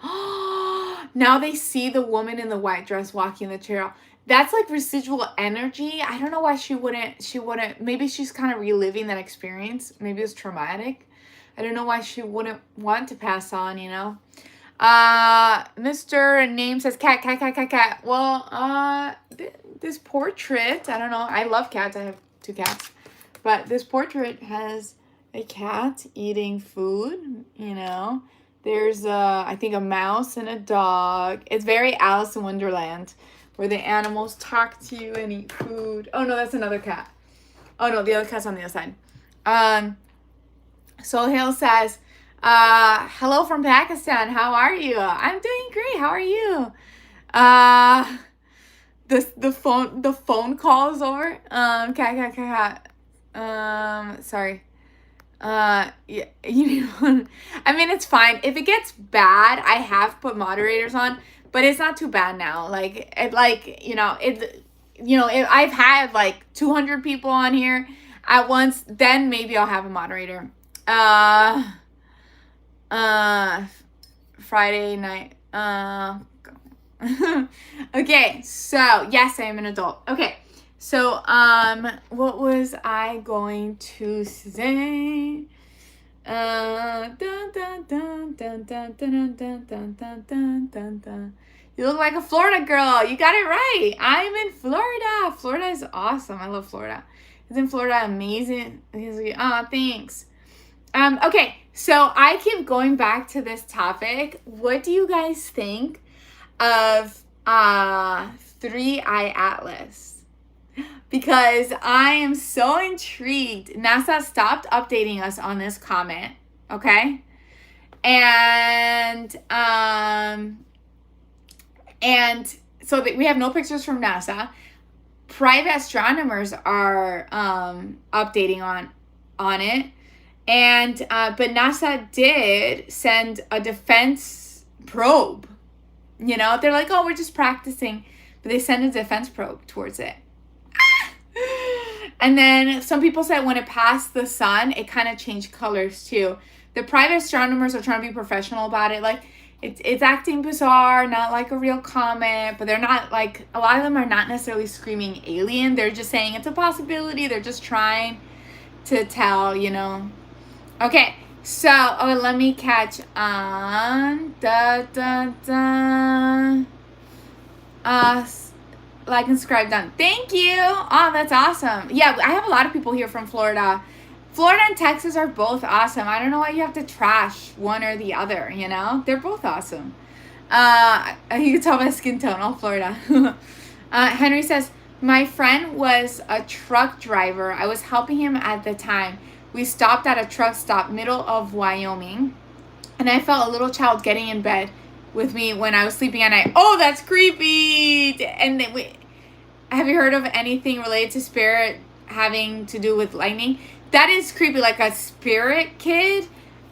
Now they see the woman in the white dress walking the trail. That's like residual energy. I don't know why she wouldn't. Maybe she's kind of reliving that experience. Maybe it's traumatic. I don't know why she wouldn't want to pass on, Mr. Name says cat. Well, this portrait, I don't know. I love cats. I have 2 cats. But this portrait has a cat eating food, There's, I think, a mouse and a dog. It's very Alice in Wonderland, where the animals talk to you and eat food. Oh, no, that's another cat. Oh, no, the other cat's on the other side. Sohail says, hello from Pakistan. How are you? I'm doing great. How are you? The phone call is over. Sorry. Yeah, I mean, it's fine. If it gets bad, I have put moderators on, but it's not too bad now. If I've had like 200 people on here at once, then maybe I'll have a moderator. Friday night. Okay, so yes, I am an adult. Okay, so what was I going to say? You look like a Florida girl. You got it right. I'm in Florida. Florida is awesome. I love Florida. Isn't Florida amazing? Thanks. Okay, so I keep going back to this topic. What do you guys think of 3-Eye Atlas? Because I am so intrigued. NASA stopped updating us on this comment, okay? And so that we have no pictures from NASA. Private astronomers are updating on it. And but NASA did send a defense probe. They're like, oh, we're just practicing, but they send a defense probe towards it. And then some people said when it passed the sun, it kind of changed colors too. The private astronomers are trying to be professional about it. Like it's acting bizarre, not like a real comet, but they're not like, a lot of them are not necessarily screaming alien. They're just saying it's a possibility. They're just trying to tell, Okay, so, let me catch on. Like and subscribe done. Thank you. Oh, that's awesome. Yeah, I have a lot of people here from Florida. Florida and Texas are both awesome. I don't know why you have to trash one or the other, They're both awesome. You can tell by skin tone, all Florida. Henry says, my friend was a truck driver. I was helping him at the time. We stopped at a truck stop, middle of Wyoming, and I felt a little child getting in bed with me when I was sleeping at night. Oh, that's creepy. And then have you heard of anything related to spirit having to do with lightning? That is creepy, like a spirit kid.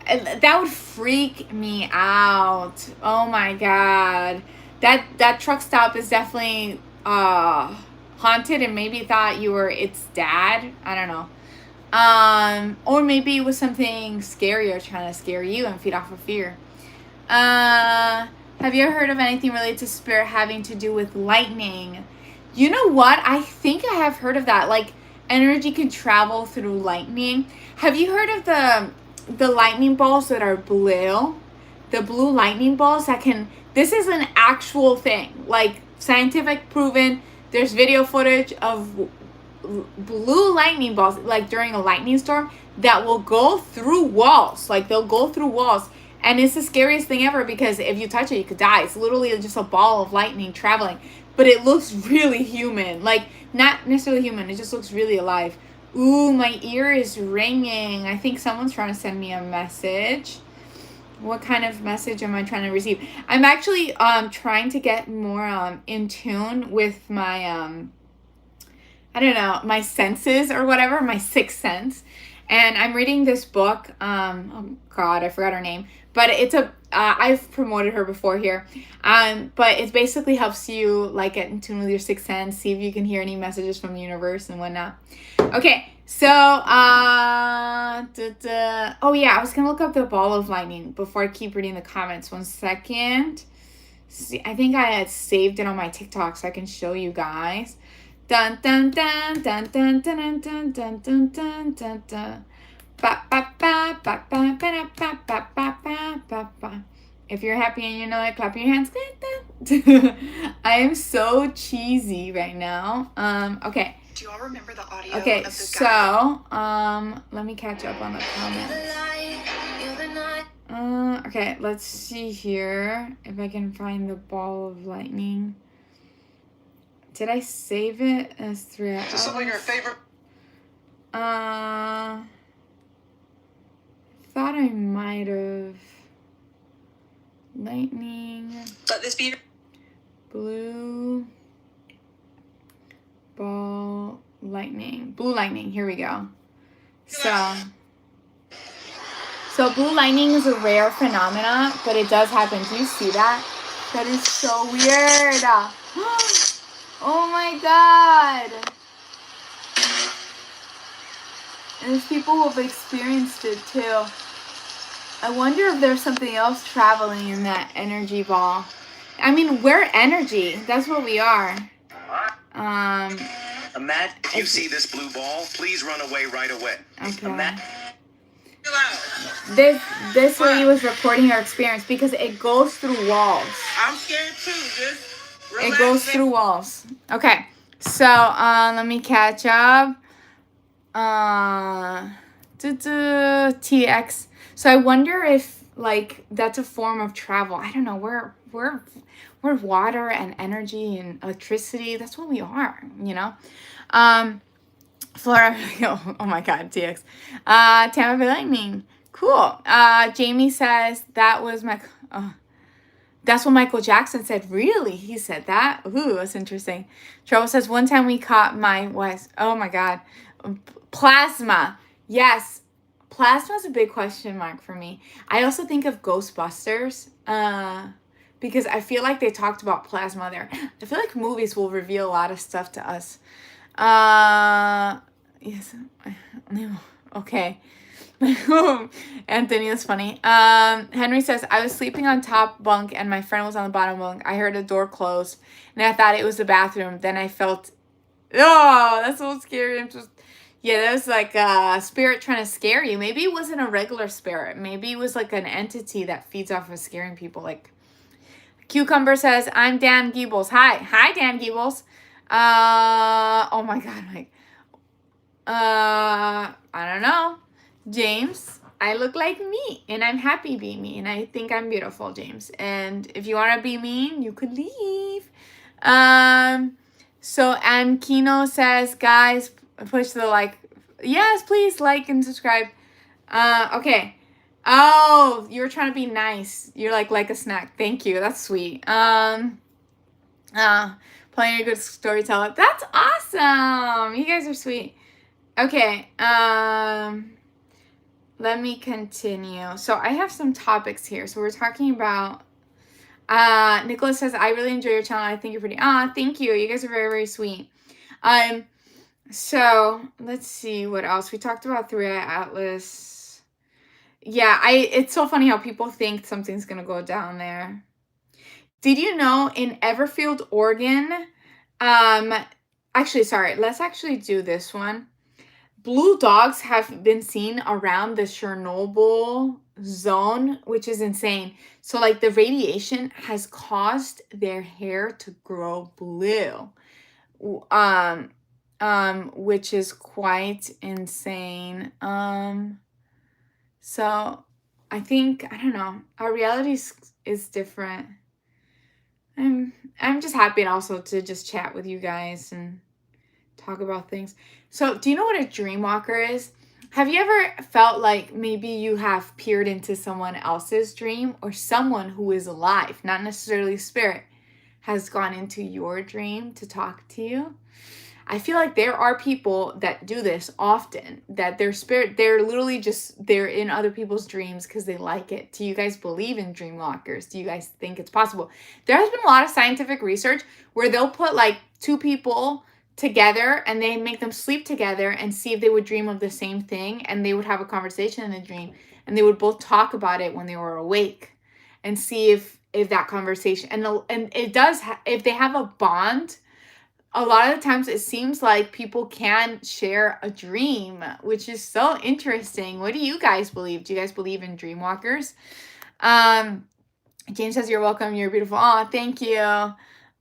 That would freak me out. Oh my God. That truck stop is definitely haunted, and maybe thought you were its dad. I don't know. Or maybe it was something scarier trying to scare you and feed off of fear. Have you ever heard of anything related to spirit having to do with lightning? You know what? I think I have heard of that. Like energy can travel through lightning. Have you heard of the lightning balls that are blue? The blue lightning balls that can, this is an actual thing. Like scientific proven. There's video footage of blue lightning balls like during a lightning storm that will go through walls. Like they'll go through walls. And it's the scariest thing ever because if you touch it, you could die. It's literally just a ball of lightning traveling. But it looks really human. Like, not necessarily human. It just looks really alive. Ooh, my ear is ringing. I think someone's trying to send me a message. What kind of message am I trying to receive? I'm actually trying to get more in tune with my, I don't know, my senses or whatever, my sixth sense. And I'm reading this book. Oh God, I forgot her name. But it's I've promoted her before here. But it basically helps you like get in tune with your sixth sense, see if you can hear any messages from the universe and whatnot. Okay, so oh yeah, I was gonna look up the ball of lightning before I keep reading the comments. 1 second. See, I think I had saved it on my TikTok so I can show you guys. Dun dun dun dun dun dun dun dun dun dun dun dun. Ba, ba, ba, ba, ba, ba, ba, ba, ba, ba, ba, ba. If you're happy and you know it, clap your hands. I am so cheesy right now. Okay. Do y'all remember the audio Okay, of the so let me catch up on the comments. Okay, let's see here if I can find the ball of lightning. Did I save it as 3 hours? Just some of your favorite. Thought I might have. Lightning. Let this be. Blue. Ball. Lightning. Blue lightning. Here we go. So blue lightning is a rare phenomena, but it does happen. Do you see that? That is so weird. Oh my God. And there's people who have experienced it too. I wonder if there's something else traveling in that energy ball. I mean, we're energy. That's what we are. Imagine if you see this blue ball, please run away right away. Okay. This lady was recording her experience because it goes through walls. I'm scared too. Just relax. It goes through walls. Okay. So, let me catch up. TX. So I wonder if like that's a form of travel. I don't know. We're water and energy and electricity. That's what we are, you know. Flora. Oh my God, TX. Tampa Bay Lightning. Cool. Jamie says that was my. That's what Michael Jackson said. Really? He said that? Ooh, that's interesting. Trouble says one time we caught oh my God. Plasma. Yes. Plasma is a big question mark for me. I also think of Ghostbusters because I feel like they talked about plasma there. I feel like movies will reveal a lot of stuff to us. Yes. Okay. Anthony, that's funny. Henry says, I was sleeping on top bunk and my friend was on the bottom bunk. I heard a door close and I thought it was the bathroom. Then I felt, oh, that's so scary. Yeah, that was like a spirit trying to scare you. Maybe it wasn't a regular spirit. Maybe it was like an entity that feeds off of scaring people. Like Cucumber says, I'm Dan Giebels. Hi, Dan Giebels. Oh my God, Mike. I don't know. James, I look like me and I'm happy being me and I think I'm beautiful, James. And if you want to be mean, you could leave. So Kino says, guys, push the like. Yes, please like and subscribe. Okay. Oh, you were trying to be nice. You're like a snack. Thank you. That's sweet. Playing a good storyteller. That's awesome. You guys are sweet. Okay. Let me continue. So I have some topics here. So we're talking about Nicholas says, I really enjoy your channel. I think you're pretty. Thank you. You guys are very, very sweet. So let's see what else. We talked about 3i Atlas. Yeah, it's so funny how people think something's gonna go down there. Did you know in Everfield, Oregon, actually, sorry, let's actually do this one. Blue dogs have been seen around the Chernobyl zone, which is insane. So, like, the radiation has caused their hair to grow blue, which is quite insane. So I think, I don't know, our reality is different. I'm just happy also to just chat with you guys and talk about things. So, do you know what a dream walker is? Have you ever felt like maybe you have peered into someone else's dream, or someone who is alive, not necessarily spirit, has gone into your dream to talk to you? I feel like there are people that do this often, that their spirit, they're literally just, they're in other people's dreams because they like it. Do you guys believe in dream walkers? Do you guys think it's possible? There has been a lot of scientific research where they'll put like two people together and they make them sleep together and see if they would dream of the same thing, and they would have a conversation in the dream, and they would both talk about it when they were awake and see if that conversation, and it does, if they have a bond, a lot of the times it seems like people can share a dream, which is so interesting. What do you guys believe? Do you guys believe in dream walkers? James says, you're welcome. You're beautiful. Oh, thank you. Oh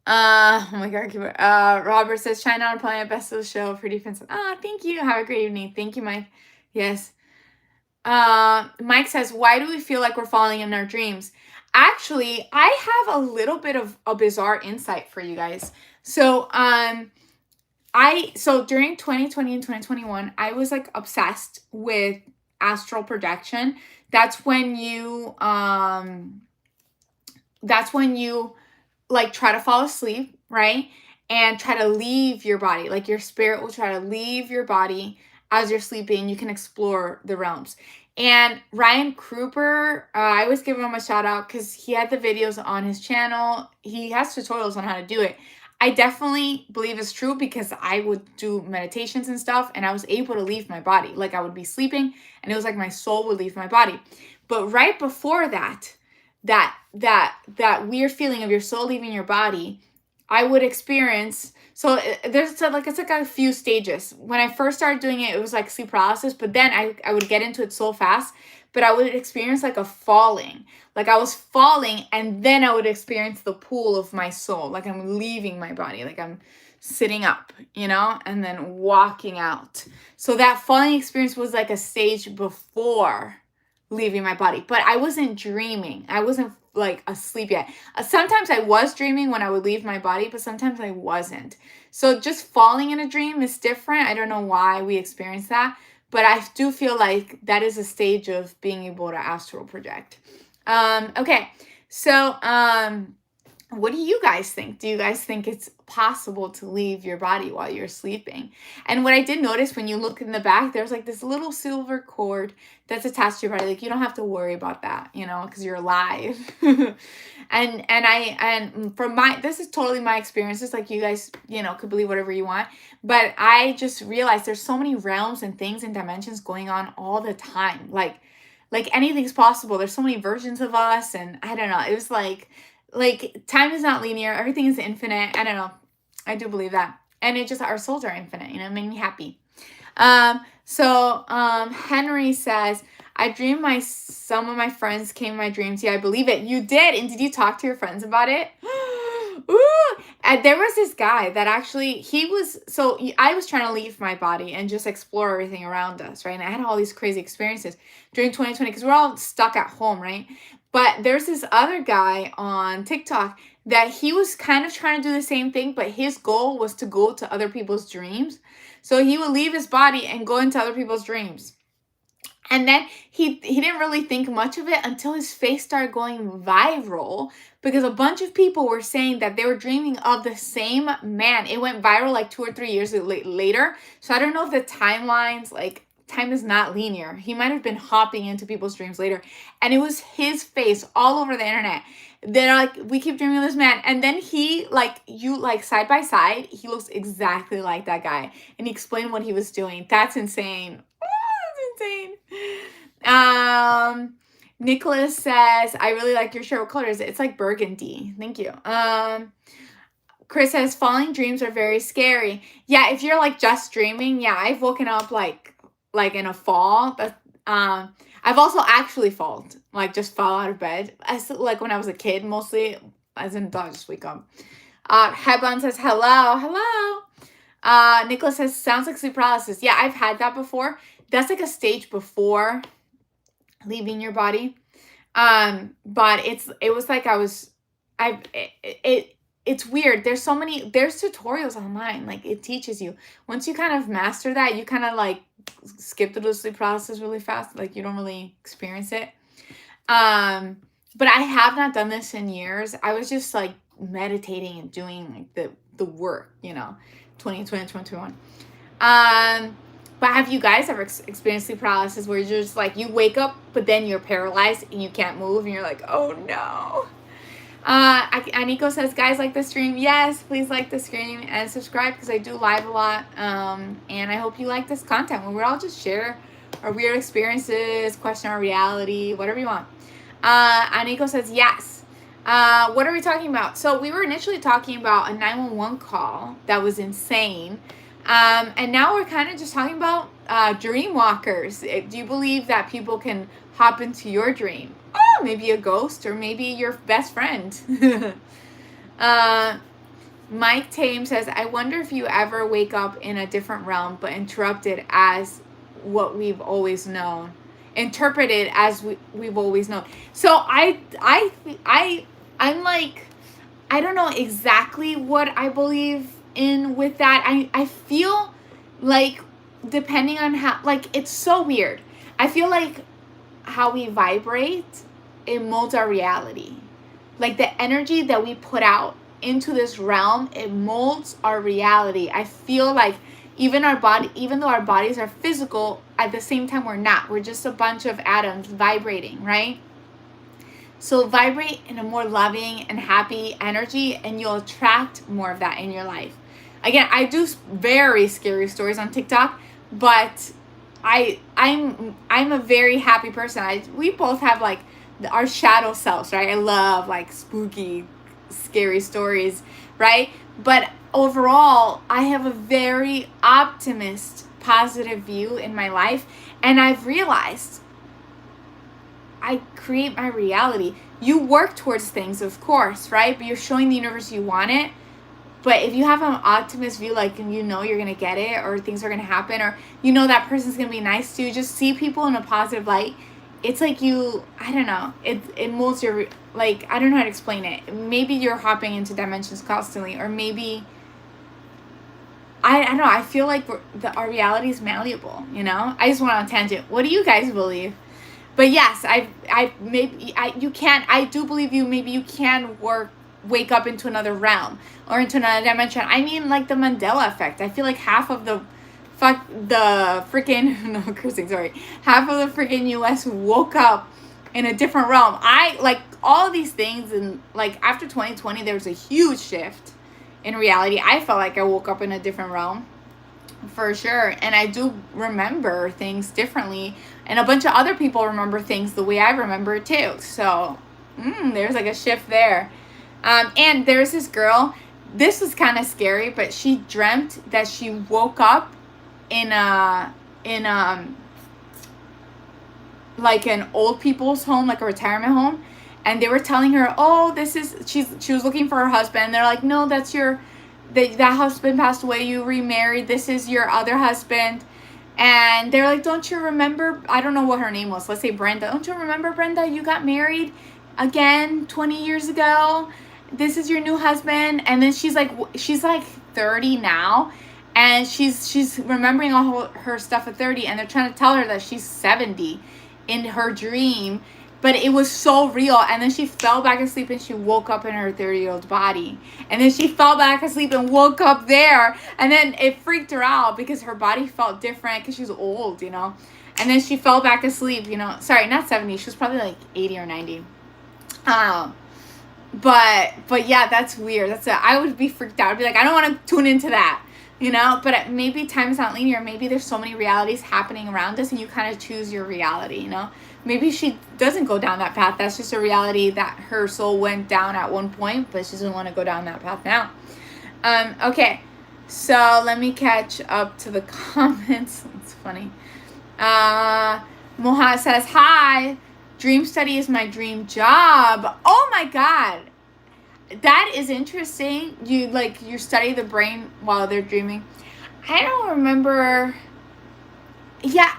my God. Robert says, China on Planet, best of the show. Pretty defensive. Oh, thank you. Have a great evening. Thank you, Mike. Yes. Mike says, why do we feel like we're falling in our dreams? Actually, I have a little bit of a bizarre insight for you guys. So, so during 2020 and 2021, I was like obsessed with astral projection. That's when you like try to fall asleep, right? And try to leave your body. Like your spirit will try to leave your body as you're sleeping. You can explore the realms. And Ryan Kruper, I always give him a shout out because he had the videos on his channel. He has tutorials on how to do it. I definitely believe it's true because I would do meditations and stuff, and I was able to leave my body. Like I would be sleeping and it was like my soul would leave my body. But right before that weird feeling of your soul leaving your body, I would experience, so it's like a few stages. When I first started doing it, it was like sleep paralysis, but then I would get into it so fast, but I would experience like a falling. Like I was falling, and then I would experience the pull of my soul. Like I'm leaving my body, like I'm sitting up, and then walking out. So that falling experience was like a stage before leaving my body, but I wasn't dreaming. I wasn't like asleep yet. Sometimes I was dreaming when I would leave my body, but sometimes I wasn't. So just falling in a dream is different. I don't know why we experience that, but I do feel like that is a stage of being able to astral project. Okay. So, what do you guys think? Do you guys think it's possible to leave your body while you're sleeping? And what I did notice, when you look in the back, there's like this little silver cord that's attached to your body. Like you don't have to worry about that, because you're alive. and from this is totally my experience. It's like you guys, could believe whatever you want. But I just realized there's so many realms and things and dimensions going on all the time. Like anything's possible. There's so many versions of us, and I don't know. It was like time is not linear. Everything is infinite. I don't know. I do believe that. And it just, our souls are infinite, it made me happy. Henry says, I dreamed some of my friends came in my dreams. Yeah, I believe it. You did. And did you talk to your friends about it? Ooh. And there was this guy that actually, I was trying to leave my body and just explore everything around us, right? And I had all these crazy experiences during 2020 because we're all stuck at home, right? But there's this other guy on TikTok that he was kind of trying to do the same thing, but his goal was to go to other people's dreams. So he would leave his body and go into other people's dreams. And then he didn't really think much of it until his face started going viral because a bunch of people were saying that they were dreaming of the same man. It went viral like 2 or 3 years later. So I don't know if the timelines, like time is not linear. He might have been hopping into people's dreams later. And it was his face all over the internet. They're like, we keep dreaming of this man. And then he, side by side, he looks exactly like that guy. And he explained what he was doing. That's insane. Oh, that's insane. Nicholas says, I really like your shirt. What color is it? It's like burgundy. Thank you. Chris says, falling dreams are very scary. Yeah, if you're like just dreaming, yeah, I've woken up like in a fall. But I've also actually falled, like just fall out of bed. As like when I was a kid, mostly. As an adult, I just wake up. Hebon says, hello. Nicholas says, sounds like sleep paralysis. Yeah, I've had that before. That's like a stage before leaving your body. But it was like it's weird. There's tutorials online. Like it teaches you. Once you kind of master that, you kind of like skip through the sleep process really fast. Like you don't really experience it. But I have not done this in years. I was just like meditating and doing like the work, 2020, 2021. But have you guys ever experienced sleep paralysis where you're just like, you wake up, but then you're paralyzed and you can't move and you're like, oh no. Aniko says, guys, like the stream. Yes, please like the stream and subscribe because I do live a lot. And I hope you like this content where we all just share our weird experiences, question our reality, whatever you want. Aniko says, yes. What are we talking about? So we were initially talking about a 911 call that was insane. And now we're kind of just talking about dream walkers. Do you believe that people can hop into your dream? Oh, maybe a ghost or maybe your best friend. Mike Tame says, I wonder if you ever wake up in a different realm but interrupted as what we've always known. Interpreted as we've always known. So I'm like, I don't know exactly what I believe in with that. I feel like depending on how, like, it's so weird. I feel like how we vibrate, it molds our reality. Like the energy that we put out into this realm, it molds our reality. I feel like even though our bodies are physical, at the same time we're not. We're just a bunch of atoms vibrating, right? So vibrate in a more loving and happy energy and you'll attract more of that in your life. Again, I do very scary stories on TikTok, but I'm a very happy person. We both have like our shadow selves, right? I love like spooky, scary stories, right? But overall, I have a very positive view in my life, and I've realized I create my reality. You work towards things, of course, right? But you're showing the universe you want it. But if you have an optimist view, like you're going to get it, or things are going to happen, or that person's going to be nice to you, just see people in a positive light. It's like I don't know, it molds your, like, I don't know how to explain it. Maybe you're hopping into dimensions constantly, or maybe, I don't know, I feel like our reality is malleable, I just went on a tangent. What do you guys believe? But yes, I do believe maybe you can wake up into another realm or into another dimension. I mean, like the Mandela effect. I feel like half of the US woke up in a different realm. I like all these things, and like after 2020 there was a huge shift in reality. I felt like I woke up in a different realm for sure, and I do remember things differently, and a bunch of other people remember things the way I remember it too. So there's like a shift there. And there's this girl, this was kind of scary, but she dreamt that she woke up in like an old people's home, like a retirement home, and they were telling her, oh, she was looking for her husband. They're like, no, that's that husband passed away, you remarried, this is your other husband. And they're like, don't you remember, I don't know what her name was, let's say Brenda, don't you remember, Brenda, you got married again 20 years ago, this is your new husband. And then she's like 30 now, and she's remembering all her stuff at 30, and they're trying to tell her that she's 70 in her dream, but it was so real. And then she fell back asleep and she woke up in her 30-year-old body, and then she fell back asleep and woke up there, and then it freaked her out because her body felt different because she was old, and then she fell back asleep, sorry, not 70, she was probably like 80 or 90. But yeah, that's weird. I would be freaked out. I'd be like, I don't want to tune into that. you know, but maybe time is not linear. Maybe there's so many realities happening around us and you kind of choose your reality, you know. Maybe she doesn't go down that path. That's just a reality that her soul went down at one point, but she doesn't want to go down that path now. Okay, so let me catch up to the comments. It's funny. Moha says, hi, dream study is my dream job. Oh my God. That is interesting. You study the brain while they're dreaming. I don't remember. Yeah,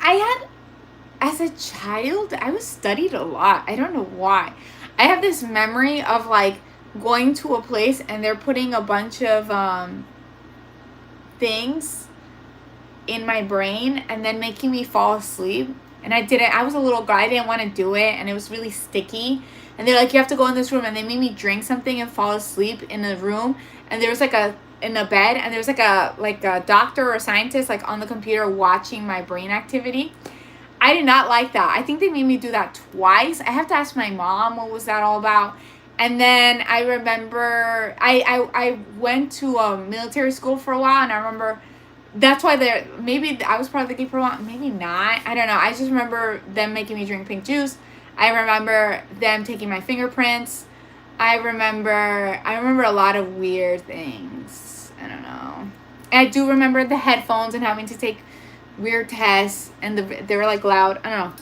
as a child, I was studied a lot. I don't know why. I have this memory of like going to a place and they're putting a bunch of things in my brain and then making me fall asleep. And I was a little girl. I didn't want to do it. And it was really sticky. And they're like, you have to go in this room. And they made me drink something and fall asleep in a room. And there was like in a bed. And there was like a doctor or a scientist like on the computer watching my brain activity. I did not like that. I think they made me do that twice. I have to ask my mom what was that all about. And then I remember I went to a military school for a while. And I remember that's why maybe I was part of the gay for a while. Maybe not. I don't know. I just remember them making me drink pink juice. I remember them taking my fingerprints. I remember a lot of weird things. I don't know. And I do remember the headphones and having to take weird tests. And they were like loud. I don't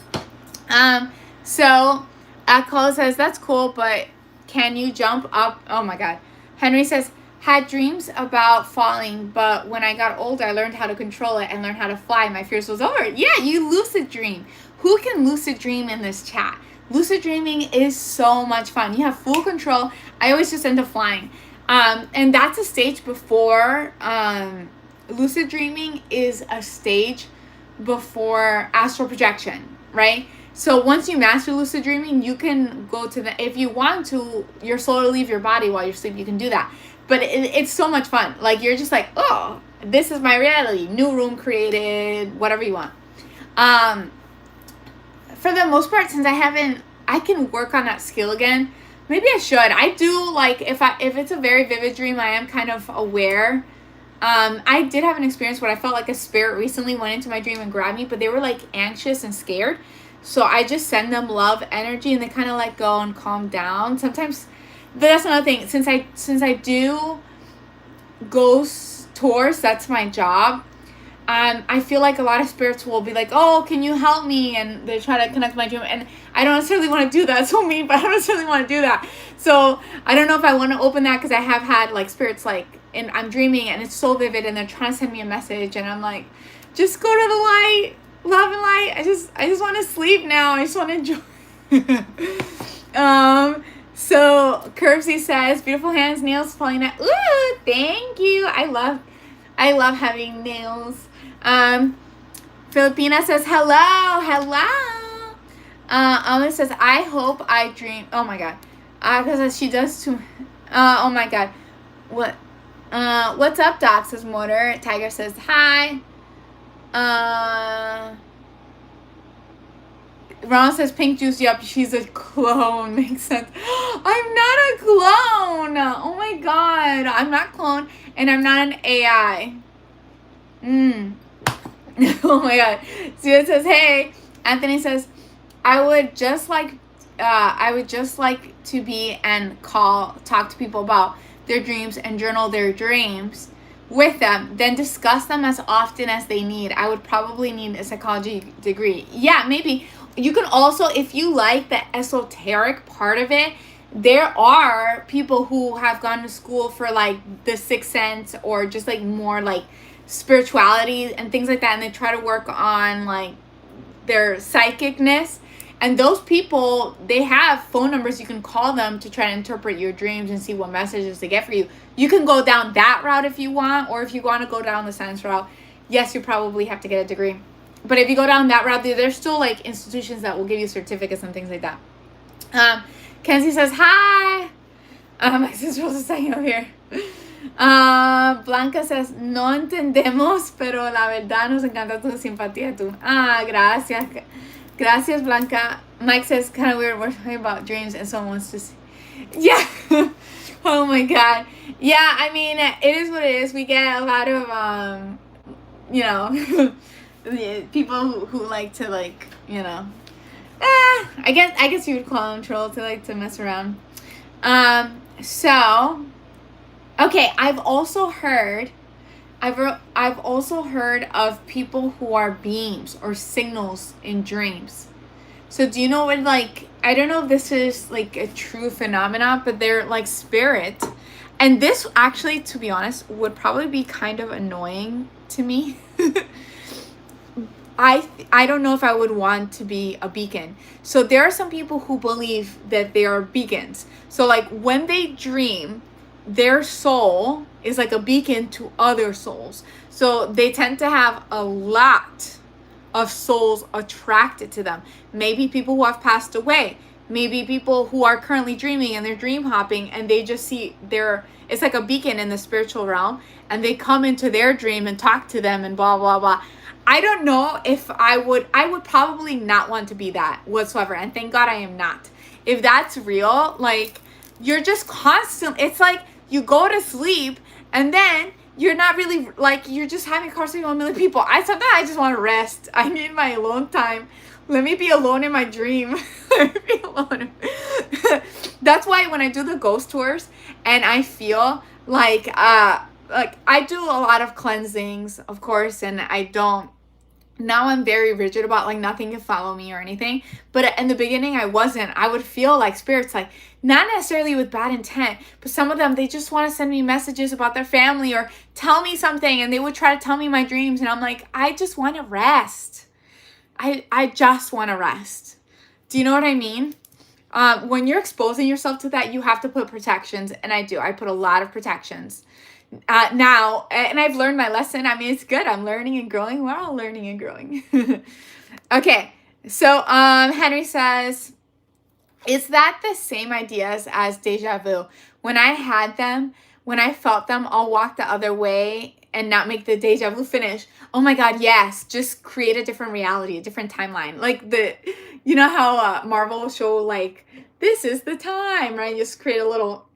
know. So Akala says, that's cool, but can you jump up? Oh my God. Henry says, had dreams about falling, but when I got older, I learned how to control it and learned how to fly. My fears was over. Yeah, you lucid dream. Who can lucid dream in this chat? Lucid dreaming is so much fun. You have full control. I always just end up flying. And that's a stage before, lucid dreaming is a stage before astral projection, right? So once you master lucid dreaming, you can go to if you want to, your soul will leave your body while you're asleep, you can do that. But it's so much fun. Like, you're just like, oh, this is my reality. New room created, whatever you want. For the most part, since I can work on that skill again. Maybe I should. I do, like, if it's a very vivid dream, I am kind of aware. I did have an experience where I felt like a spirit recently went into my dream and grabbed me, but they were, like, anxious and scared. So I just send them love energy, and they kind of let go and calm down. Sometimes... But that's another thing. Since I do ghost tours, that's my job. I feel like a lot of spirits will be like, oh, can you help me? And they try to connect my dream. And I don't necessarily want to do that. It's so mean, but I don't necessarily want to do that. So I don't know if I want to open that, because I have had like spirits like, and I'm dreaming and it's so vivid and they're trying to send me a message. And I'm like, just go to the light, love and light. I just want to sleep now. I just want to enjoy. So Curbsy says, beautiful hands, nails, Paulina. Ooh, thank you. I love having nails. Filipina says, hello. Alma says, I hope I dream. Oh my God. Because she does too. Oh my God. What's up, Doc? Says Motor. Tiger says, hi. Ron says pink juice. Yup, she's a clone. Makes sense. I'm not a clone. Oh my God. I'm not clone, and I'm not an AI. Oh my God. Sia says, hey. Anthony says, I would just like to be and talk to people about their dreams and journal their dreams with them, then discuss them as often as they need. I would probably need a psychology degree. Yeah, maybe. You can also, if you like the esoteric part of it, there are people who have gone to school for like the sixth sense or just like more like spirituality and things like that, and they try to work on like their psychicness. And those people, they have phone numbers. You can call them to try to interpret your dreams and see what messages they get for you. You can go down that route if you want, or if you want to go down the science route, yes, you probably have to get a degree. But if you go down that route, there's still like institutions that will give you certificates and things like that. Kenzie says, hi. My sister was saying over here. Blanca says, no entendemos, pero la verdad nos encanta tu simpatía tú. Gracias. Gracias, Blanca. Mike says, kind of weird, we're talking about dreams and someone wants to see. Yeah. Oh my god. Yeah, I mean, it is what it is. We get a lot of you know, people who like to, like, you know, I guess you would call them trolls, to like to mess around. So okay, I've also heard of people who are beams or signals in dreams. So do you know what, like, I don't know if this is like a true phenomenon, but they're like spirit. And this actually, to be honest, would probably be kind of annoying to me. I don't know if I would want to be a beacon. So there are some people who believe that they are beacons. So like when they dream, their soul is like a beacon to other souls. So they tend to have a lot of souls attracted to them. Maybe people who have passed away. Maybe people who are currently dreaming and they're dream hopping and they just see it's like a beacon in the spiritual realm, and they come into their dream and talk to them and blah blah blah. I don't know if I would probably not want to be that whatsoever, and thank God I am not. If that's real, like, you're just constant, it's like you go to sleep and then you're not really, like, you're just having a conversation with a million people. Sometimes I just want to rest. I need my alone time. Let me be alone in my dream. Let me be alone. That's why when I do the ghost tours and I feel like I do a lot of cleansings, of course, and I don't, now I'm very rigid about, like, nothing can follow me or anything. But in the beginning I wasn't. I would feel like spirits, like, not necessarily with bad intent, but some of them, they just want to send me messages about their family or tell me something, and they would try to tell me my dreams, and I'm like, I just want to rest. I just want to rest. Do you know what I mean? When you're exposing yourself to that, you have to put protections, and I do. I put a lot of protections. Now, and I've learned my lesson. I mean, it's good. I'm learning and growing. We're all learning and growing. Okay, so Henry says, is that the same ideas as deja vu? When I felt them, I'll walk the other way and not make the deja vu finish. Oh my God, yes. Just create a different reality, a different timeline. Like you know how Marvel will show, like, this is the time, right? Just create a little,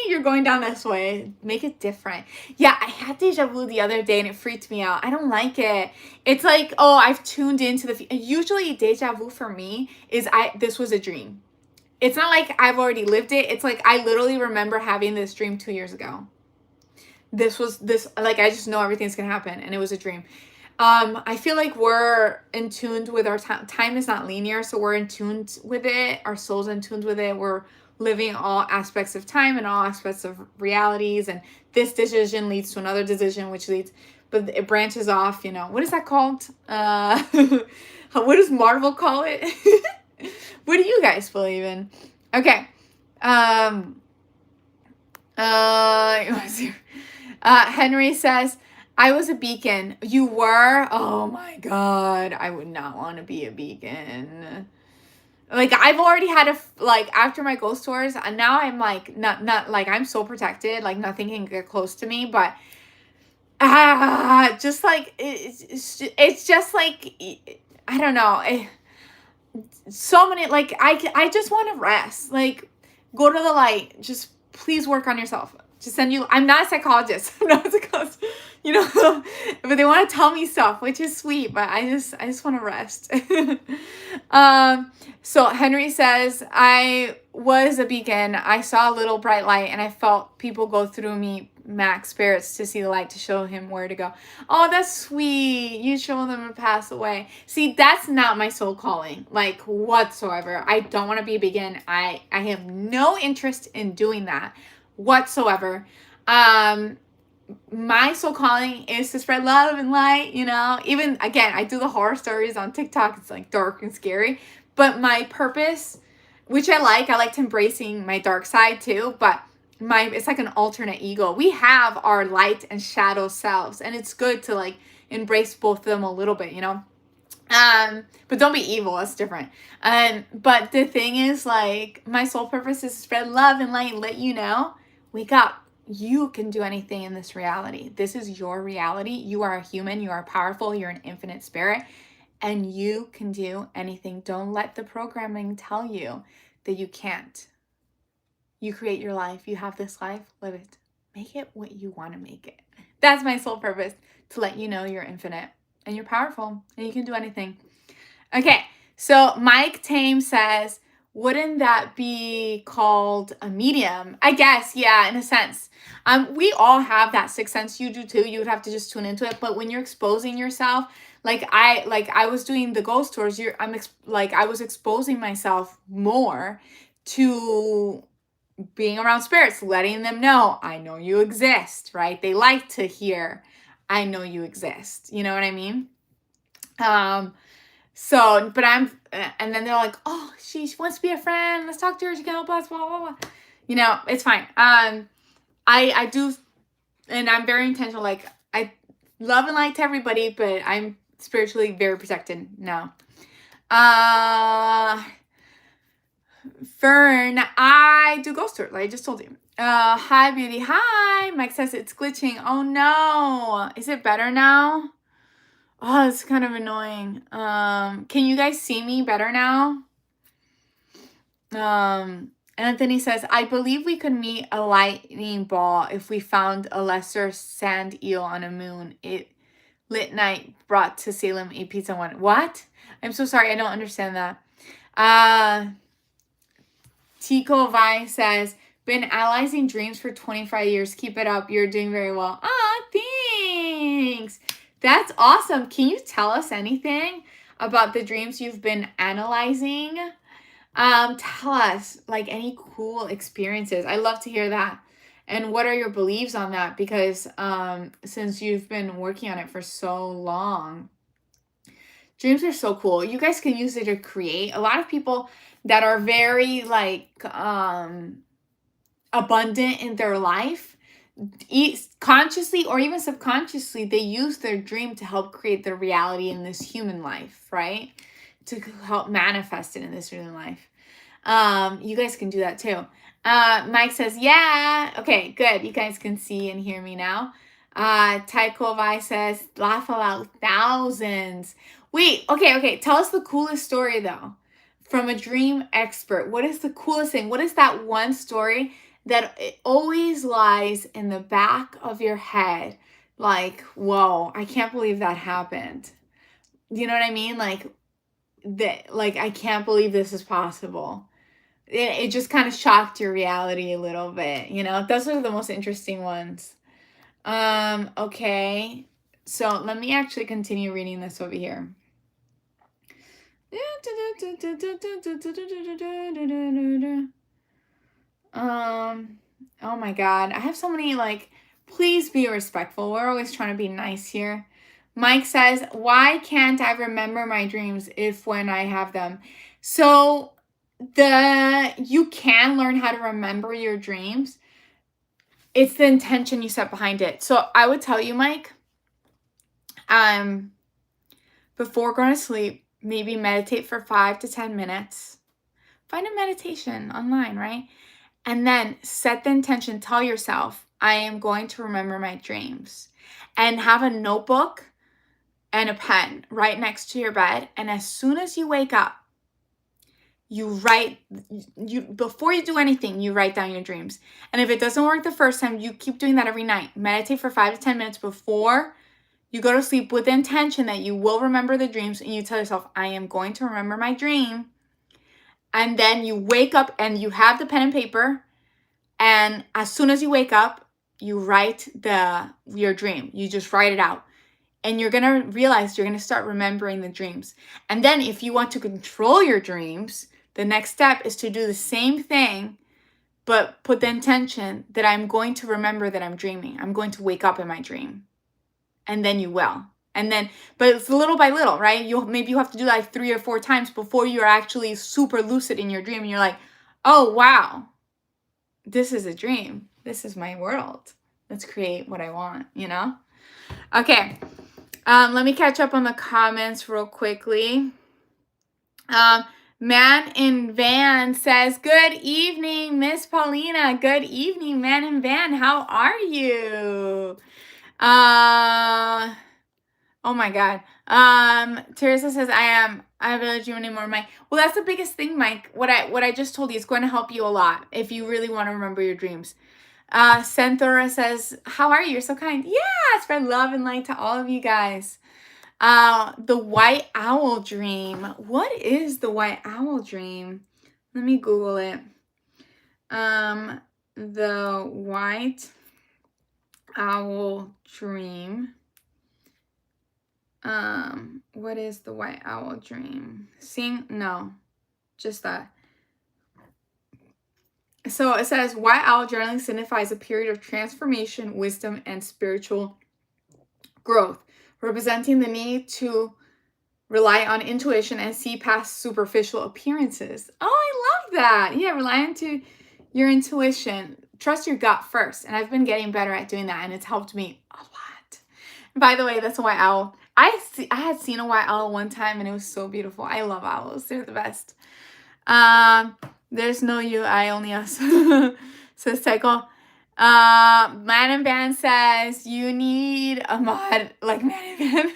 you're going down this way. Make it different. Yeah, I had deja vu the other day and it freaked me out. I don't like it. It's like, oh, I've tuned into usually deja vu for me is this was a dream. It's not like I've already lived it. It's like I literally remember having this dream 2 years ago. Like, I just know everything's gonna happen, and it was a dream. I feel like we're in tune with our time. Time is not linear, so we're in tune with it. Our soul's in tune with it. We're living all aspects of time and all aspects of realities, and this decision leads to another decision, which leads, but it branches off. You know, what is that called? What does Marvel call it? What do you guys believe in? Okay. Henry says, I was a beacon. You were? Oh my God. I would not want to be a beacon. Like, I've already had like, after my ghost tours, and now I'm like, not like, I'm so protected, like nothing can get close to me, but just like, it's just like, I don't know. So many, like, I just want to rest. Like, go to the light. Just please work on yourself. Just send you. I'm not a psychologist. I'm not a psychologist. You know, but they want to tell me stuff, which is sweet. But I just want to rest. So Henry says, I was a beacon. I saw a little bright light, and I felt people go through me, Max spirits, to see the light, to show him where to go. Oh, that's sweet. You show them to pass away. See, that's not my soul calling, like, whatsoever. I don't want to be a beacon. I have no interest in doing that whatsoever. My soul calling is to spread love and light, you know. Even, again, I do the horror stories on TikTok. It's like dark and scary. But my purpose, which I liked embracing my dark side too, but it's like an alternate ego. We have our light and shadow selves, and it's good to, like, embrace both of them a little bit, you know. But don't be evil. That's different. But the thing is, like, my soul purpose is to spread love and light and let you know, wake up. You can do anything in this reality. This is your reality. You are a human. You are powerful. You're an infinite spirit, and you can do anything. Don't let the programming tell you that you can't. You create your life. You have this life. Live it. Make it what you want to make it. That's my sole purpose, to let you know you're infinite and you're powerful and you can do anything. Okay, so Mike Tame says, wouldn't that be called a medium? I guess, yeah, in a sense. We all have that sixth sense. You do too. You would have to just tune into it. But when you're exposing yourself, I was doing the ghost tours. I was exposing myself more to being around spirits, letting them know I know you exist, right? They like to hear I know you exist. You know what I mean? So, but and then they're like, oh, she wants to be a friend. Let's talk to her. She can help us, blah, blah, blah. You know, it's fine. I do, and I'm very intentional. Like, I love and light to everybody, but I'm spiritually very protected now. Fern, I do ghost tours, like I just told you. Hi, beauty. Hi. Mike says it's glitching. Oh, no. Is it better now? Oh, it's kind of annoying. Can you guys see me better now? Anthony says, I believe we could meet a lightning ball if we found a lesser sand eel on a moon. It lit night brought to Salem a pizza one. What? I'm so sorry. I don't understand that. Tico Vi says, been analyzing dreams for 25 years. Keep it up. You're doing very well. Ah, thanks. That's awesome. Can you tell us anything about the dreams you've been analyzing? Tell us, like, any cool experiences. I love to hear that. And what are your beliefs on that? Because since you've been working on it for so long, dreams are so cool. You guys can use it to create. A lot of people that are very like abundant in their life, consciously or even subconsciously, they use their dream to help create their reality in this human life, right? To help manifest it in this human life. You guys can do that too. Mike says, yeah. Okay, good. You guys can see and hear me now. Taiko Vi says, laugh aloud thousands. Wait, okay. Tell us the coolest story though. From a dream expert. What is the coolest thing? What is that one story that it always lies in the back of your head? Like, whoa, I can't believe that happened. You know what I mean? Like, I can't believe this is possible. It just kind of shocked your reality a little bit, you know? Those are the most interesting ones. Okay. So let me actually continue reading this over here. Oh my God. I have so many, like, please be respectful. We're always trying to be nice here. Mike says, why can't I remember my dreams if when I have them? So you can learn how to remember your dreams. It's the intention you set behind it. So I would tell you, Mike, before going to sleep, maybe meditate for 5 to 10 minutes. Find a meditation online, right? And then set the intention. Tell yourself, I am going to remember my dreams. And have a notebook and a pen right next to your bed. And as soon as you wake up, before you do anything, you write down your dreams. And if it doesn't work the first time, you keep doing that every night. Meditate for 5 to 10 minutes before you go to sleep with the intention that you will remember the dreams. And you tell yourself, I am going to remember my dream. And then you wake up and you have the pen and paper. And as soon as you wake up, you write your dream. You just write it out. And you're going to realize you're going to start remembering the dreams. And then if you want to control your dreams, the next step is to do the same thing, but put the intention that I'm going to remember that I'm dreaming. I'm going to wake up in my dream. And then you will. But it's little by little, right? Maybe you have to do like 3 or 4 times before you're actually super lucid in your dream. And you're like, oh, wow, this is a dream. This is my world. Let's create what I want, you know? Okay. Let me catch up on the comments real quickly. Man in Van says, good evening, Miss Paulina. Good evening, Man in Van. How are you? Oh my God. Teresa says, I really dream anymore, Mike. Well, that's the biggest thing, Mike. What I just told you is going to help you a lot if you really want to remember your dreams. Senthora says, how are you? You're so kind. Yeah, spread love and light to all of you guys. The white owl dream. What is the white owl dream? Let me Google it. The white owl dream. What is the white owl dream? No, just that. So it says white owl generally signifies a period of transformation, wisdom, and spiritual growth, representing the need to rely on intuition and see past superficial appearances. Oh, I love that. Yeah, rely on your intuition. Trust your gut first. And I've been getting better at doing that, and it's helped me a lot. By the way, that's a white owl. I had seen a white owl one time, and it was so beautiful. I love owls. They're the best. There's no you, I, only us. Says Tycho. Man and Van says you need a mod like Man and Van.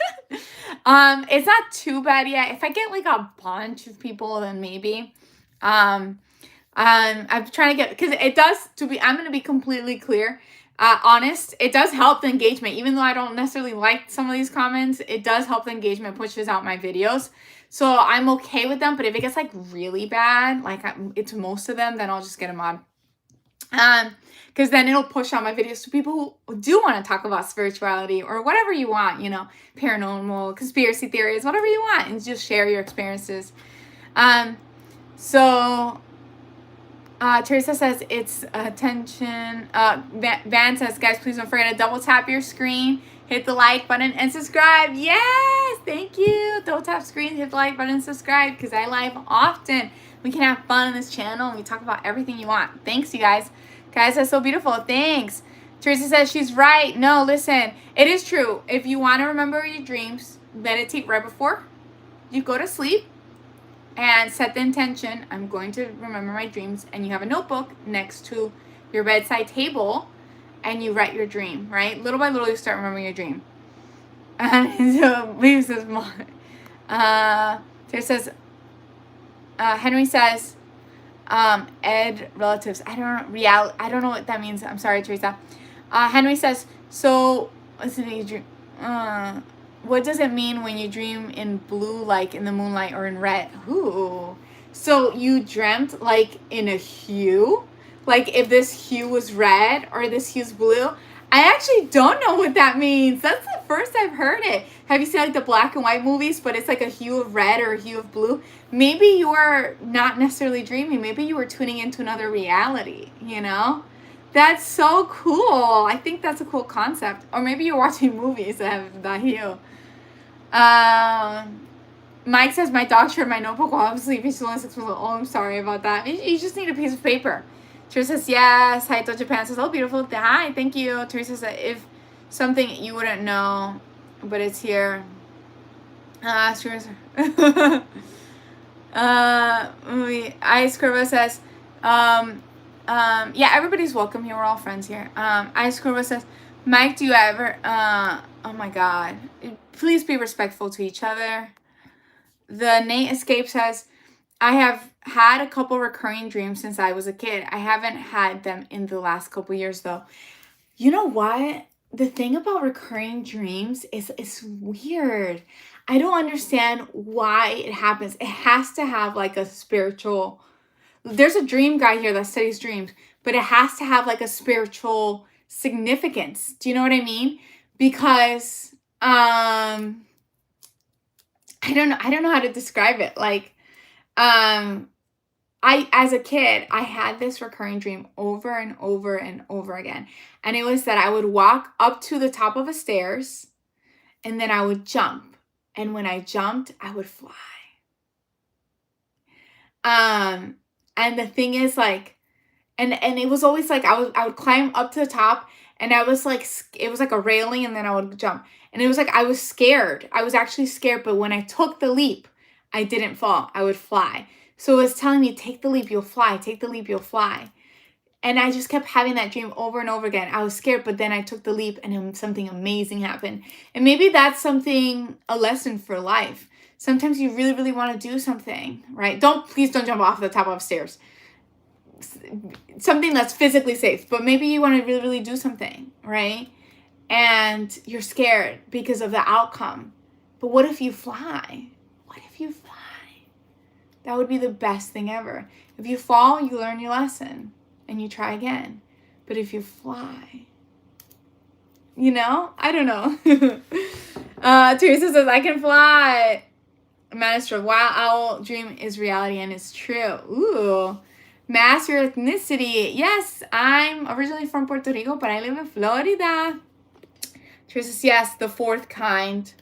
It's not too bad yet. If I get like a bunch of people, then maybe. I'm trying to get, because it does, I'm going to be completely clear, honest, it does help the engagement. Even though I don't necessarily like some of these comments, it does help the engagement, pushes out my videos. So I'm okay with them, but if it gets like really bad, like it's most of them, then I'll just get a mod. Because then it'll push out my videos to people who do want to talk about spirituality or whatever you want, you know, paranormal, conspiracy theories, whatever you want, and just share your experiences. So Teresa says it's attention. Van says, guys, please don't forget to double tap your screen, hit the like button, and subscribe. Yes, thank you. Double tap screen, hit the like button, and subscribe, because I live often. We can have fun on this channel, and we talk about everything you want. Thanks, you guys. Guys, that's so beautiful. Thanks. Teresa says she's right. No, listen, it is true. If you want to remember your dreams, meditate right before you go to sleep. And set the intention, I'm going to remember my dreams, and you have a notebook next to your bedside table, and you write your dream, right? Little by little, you start remembering your dream. And so, leaves this there says, Henry says, Ed relatives. I don't know what that means. I'm sorry, Teresa. Henry says, so, listen to your dream. What does it mean when you dream in blue, like in the moonlight, or in red? Ooh. So you dreamt like in a hue? Like if this hue was red or this hue's blue? I actually don't know what that means. That's the first I've heard it. Have you seen like the black and white movies, but it's like a hue of red or a hue of blue? Maybe you are not necessarily dreaming. Maybe you were tuning into another reality, you know? That's so cool. I think that's a cool concept. Or maybe you're watching movies that have that hue. Mike says, my dog shared my notebook while I was sleeping. She's only 6 months old. Oh, I'm sorry about that. You just need a piece of paper. Teresa says, yes. Haito Japan says, oh, beautiful. Hi, thank you. Teresa says, if something you wouldn't know, but it's here. Ice Curva says, yeah, everybody's welcome here. We're all friends here. Ice Curva says, Mike, do you ever, oh my God, please be respectful to each other. The Nate Escape says, I have had a couple recurring dreams since I was a kid. I haven't had them in the last couple years though. You know what? The thing about recurring dreams is it's weird. I don't understand why it happens. It has to have like a spiritual, there's a dream guy here that studies dreams, but it has to have like a spiritual significance. Do you know what I mean? Because I don't know how to describe it. Like as a kid, I had this recurring dream over and over and over again. And it was that I would walk up to the top of a stairs, and then I would jump. And when I jumped, I would fly. And the thing is, like, and it was always like I would climb up to the top, and I was like, it was like a railing, and then I would jump. And it was like I was scared. I was actually scared, but when I took the leap, I didn't fall. I would fly. So it was telling me, take the leap, you'll fly. Take the leap, you'll fly. And I just kept having that dream over and over again. I was scared, but then I took the leap and something amazing happened. And maybe that's a lesson for life. Sometimes you really, really want to do something, right? Please don't jump off the top of stairs. Something that's physically safe, but maybe you want to really, really do something, right? And you're scared because of the outcome. But what if you fly? What if you fly? That would be the best thing ever. If you fall, you learn your lesson and you try again. But if you fly, I don't know. Teresa says, I can fly. Master of Wild Owl, dream is reality and it's true. Ooh. Master ethnicity. Yes, I'm originally from Puerto Rico, but I live in Florida. Teresa says, yes, the fourth kind.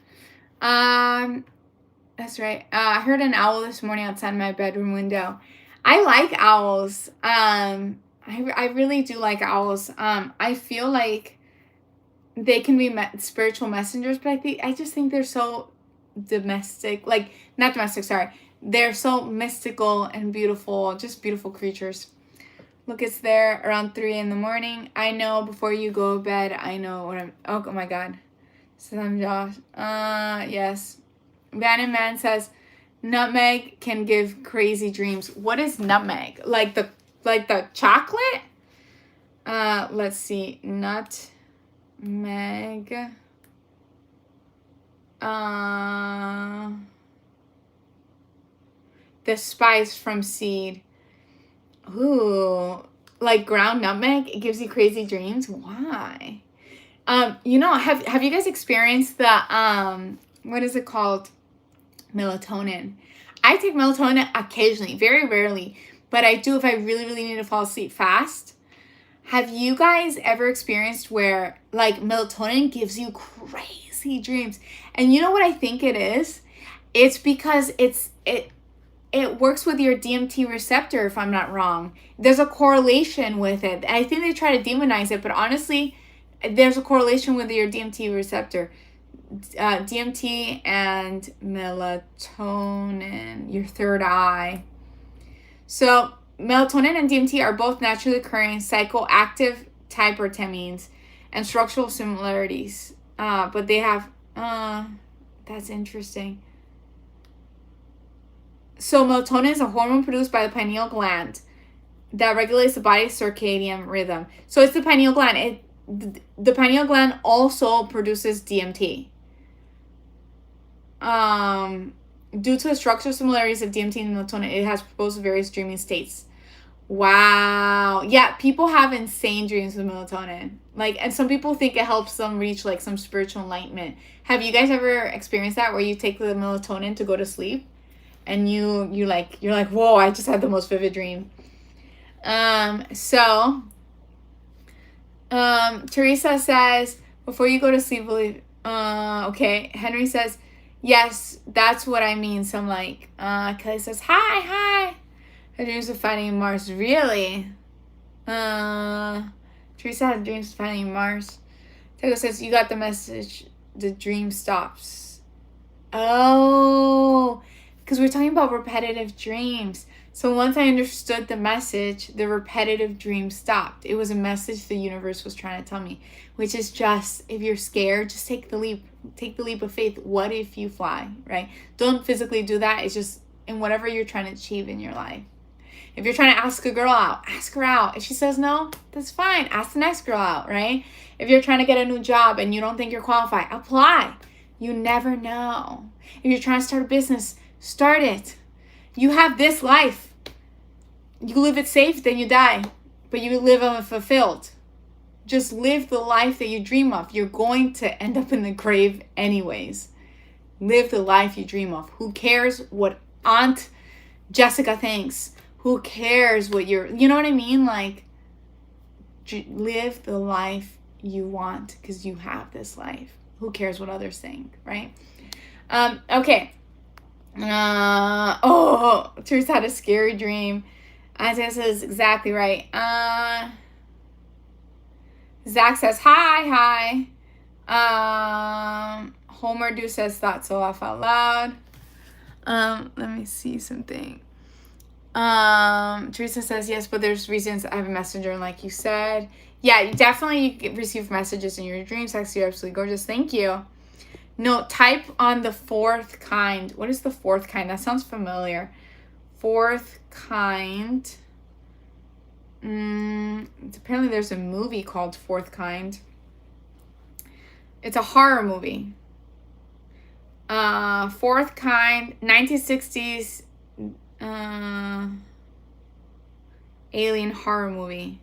That's right. I heard an owl this morning outside my bedroom window. I like owls. I really do like owls. I feel like they can be spiritual messengers, but I just think they're so domestic. Like, not domestic, sorry. They're so mystical and beautiful, just beautiful creatures. Look, it's there around 3 in the morning. I know before you go to bed, I know what oh my God. So I'm Josh. Yes. Van and Man says, nutmeg can give crazy dreams. What is nutmeg? Like the chocolate? Let's see. Nutmeg. The spice from seed. Ooh. Like ground nutmeg? It gives you crazy dreams? Why? Have you guys experienced the, what is it called? Melatonin. I take melatonin occasionally, very rarely, but I do if I really, really need to fall asleep fast. Have you guys ever experienced where like melatonin gives you crazy dreams? And you know what I think it is? It's because it works with your DMT receptor, if I'm not wrong. There's a correlation with it. I think they try to demonize it, but honestly, there's a correlation with your DMT receptor. DMT and melatonin, your third eye. So melatonin and DMT are both naturally occurring psychoactive type proteins and structural similarities. But they have, that's interesting. So melatonin is a hormone produced by the pineal gland that regulates the body's circadian rhythm. So it's the pineal gland. The pineal gland also produces DMT. Due to the structural similarities of DMT and melatonin, it has proposed various dreaming states. Wow. Yeah, people have insane dreams with melatonin. And some people think it helps them reach some spiritual enlightenment. Have you guys ever experienced that where you take the melatonin to go to sleep and you're like, whoa, I just had the most vivid dream. Teresa says, before you go to sleep, okay. Henry says, yes, that's what I mean. So I'm like, Kelly says, hi. Her dreams of finding Mars. Really? Teresa had dreams of finding Mars. Tego says, you got the message. The dream stops. Oh, because we're talking about repetitive dreams. So once I understood the message, the repetitive dream stopped. It was a message the universe was trying to tell me, which is just, if you're scared, just take the leap. Take the leap of faith. What if you fly, right? Don't physically do that. It's just in whatever you're trying to achieve in your life. If you're trying to ask a girl out, ask her out. If she says no, that's fine. Ask the next girl out, right? If you're trying to get a new job and you don't think you're qualified, apply. You never know. If you're trying to start a business, start it. You have this life. You live it safe, then you die. But you live unfulfilled. Just live the life that you dream of. You're going to end up in the grave anyways. Live the life you dream of. Who cares what Aunt Jessica thinks? Who cares what you know what I mean? Live the life you want because you have this life. Who cares what others think, right? Okay. Teresa had a scary dream. Isaiah says exactly right. Zach says hi. Homer Do says thought so laugh out loud. Let me see something. Teresa says yes, but there's reasons I have a messenger, and like you said, yeah, you definitely receive messages in your dreams. Sex, you're absolutely gorgeous. Thank you. No, type on the fourth kind. What is the fourth kind? That sounds familiar. Fourth kind. Apparently there's a movie called Fourth Kind. It's a horror movie. Fourth Kind, 1960s alien horror movie.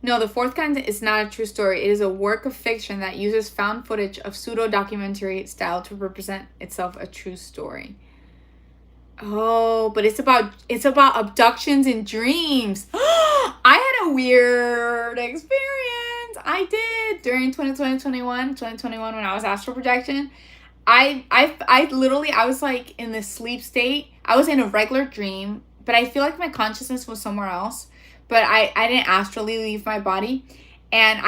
No, The Fourth Kind is not a true story. It is a work of fiction that uses found footage of pseudo-documentary style to represent itself a true story. Oh, but it's about abductions in dreams. I had a weird experience. I did during 2021 when I was astral projection. I literally, I was like in this sleep state. I was in a regular dream, but I feel like my consciousness was somewhere else. But I didn't astrally leave my body. And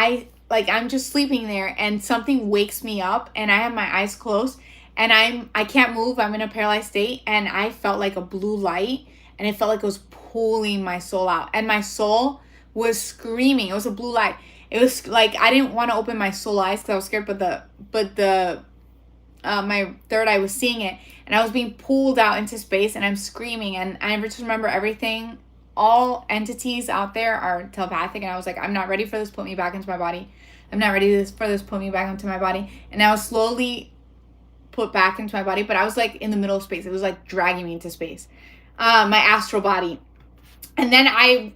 I'm just sleeping there and something wakes me up and I have my eyes closed and I can't move. I'm in a paralyzed state and I felt like a blue light and it felt like it was pulling my soul out. And my soul was screaming. It was a blue light. It was like I didn't want to open my soul eyes because I was scared, but my third eye was seeing it and I was being pulled out into space and I'm screaming and I just remember everything. All entities out there are telepathic and I was like, I'm not ready for this, put me back into my body. I'm not ready for this, put me back into my body. And I was slowly put back into my body, but I was like in the middle of space. It was like dragging me into space. My astral body. And then I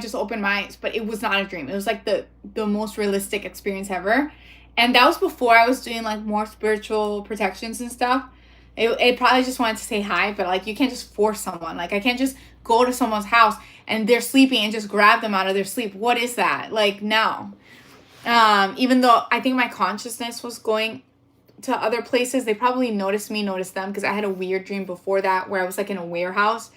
just opened my eyes, but it was not a dream. It was like the most realistic experience ever. And that was before I was doing like more spiritual protections and stuff. It probably just wanted to say hi, but like you can't just force someone. Like I can't just go to someone's house and they're sleeping and just grab them out of their sleep. What is that? Like, no. Even though I think my consciousness was going to other places, they probably noticed them because I had a weird dream before that where I was like in a warehouse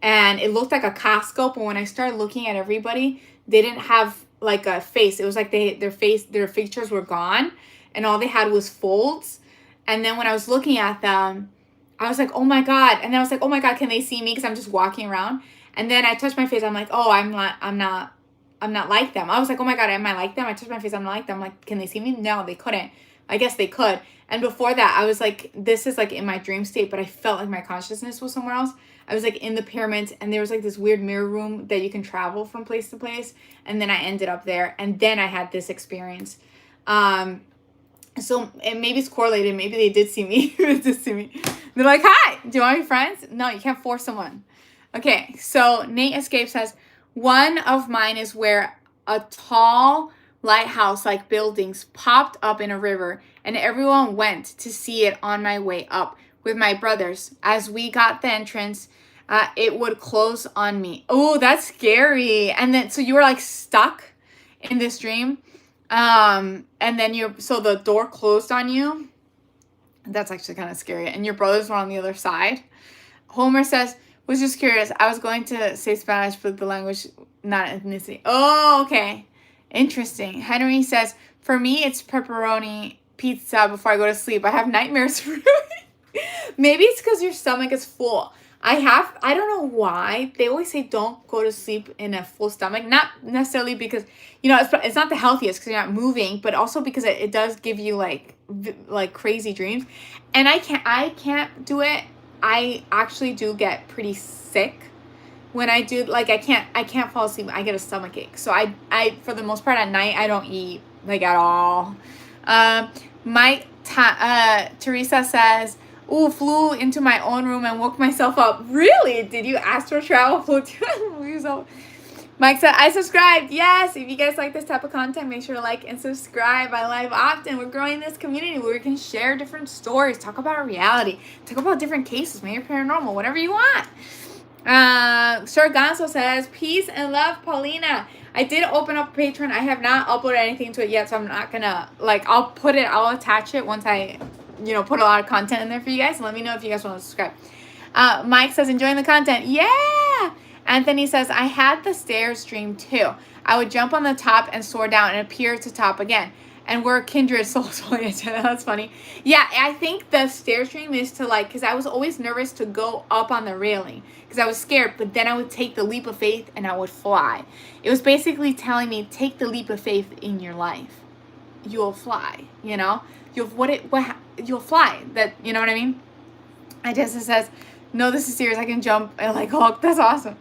and it looked like a Costco, but when I started looking at everybody, they didn't have like a face. It was like their features were gone and all they had was folds. And then when I was looking at them, I was like, oh my God. And then I was like, oh my God, can they see me? Because I'm just walking around. And then I touched my face. I'm like, oh, I'm not like them. I was like, oh my God, am I like them? I touched my face. I'm not like them. I'm like, can they see me? No, they couldn't. I guess they could. And before that, I was like, this is like in my dream state, but I felt like my consciousness was somewhere else. I was like in the pyramids and there was like this weird mirror room that you can travel from place to place. And then I ended up there. And then I had this experience. So, and maybe it's correlated. Maybe they did see me. They're like, hi, do you want to be friends? No, you can't force someone. Okay, so Nate Escape says, one of mine is where a tall lighthouse like buildings popped up in a river and everyone went to see it on my way up with my brothers. As we got the entrance, it would close on me. Oh, that's scary. And then, so you were like stuck in this dream. And then so the door closed on you. That's actually kind of scary. And your brothers were on the other side. Homer says, was just curious. I was going to say Spanish, but the language, not ethnicity. Oh, okay. Interesting. Henry says, for me, it's pepperoni pizza before I go to sleep. I have nightmares. Maybe it's because your stomach is full. I don't know why. They always say don't go to sleep in a full stomach. Not necessarily because, it's not the healthiest because you're not moving, but also because it does give you like crazy dreams. And I can't do it. I actually do get pretty sick when I do, like I can't fall asleep. I get a stomach ache. So I for the most part at night, I don't eat like at all. Teresa says, ooh, flew into my own room and woke myself up. Really? Did you astral travel? Flew to yourself? Mike said, I subscribed. Yes. If you guys like this type of content, make sure to like and subscribe. I live often. We're growing this community where we can share different stories, talk about reality, talk about different cases, maybe paranormal, whatever you want. Sir Gonzo says, peace and love, Paulina. I did open up Patreon. I have not uploaded anything to it yet, so I'm not gonna, I'll attach it once I, put a lot of content in there for you guys. Let me know if you guys want to subscribe. Mike says, enjoying the content. Yeah. Anthony says, I had the stairs dream too. I would jump on the top and soar down and appear at the top again. and we're kindred souls. That's funny. Yeah, I think the stair stream is to like, because I was always nervous to go up on the railing because I was scared, but then I would take the leap of faith and I would fly. It was basically telling me, take the leap of faith in your life. You'll fly, you know? You'll fly. That, you know what I mean? Jessica says, no, this is serious. I can jump and like Hulk. That's awesome.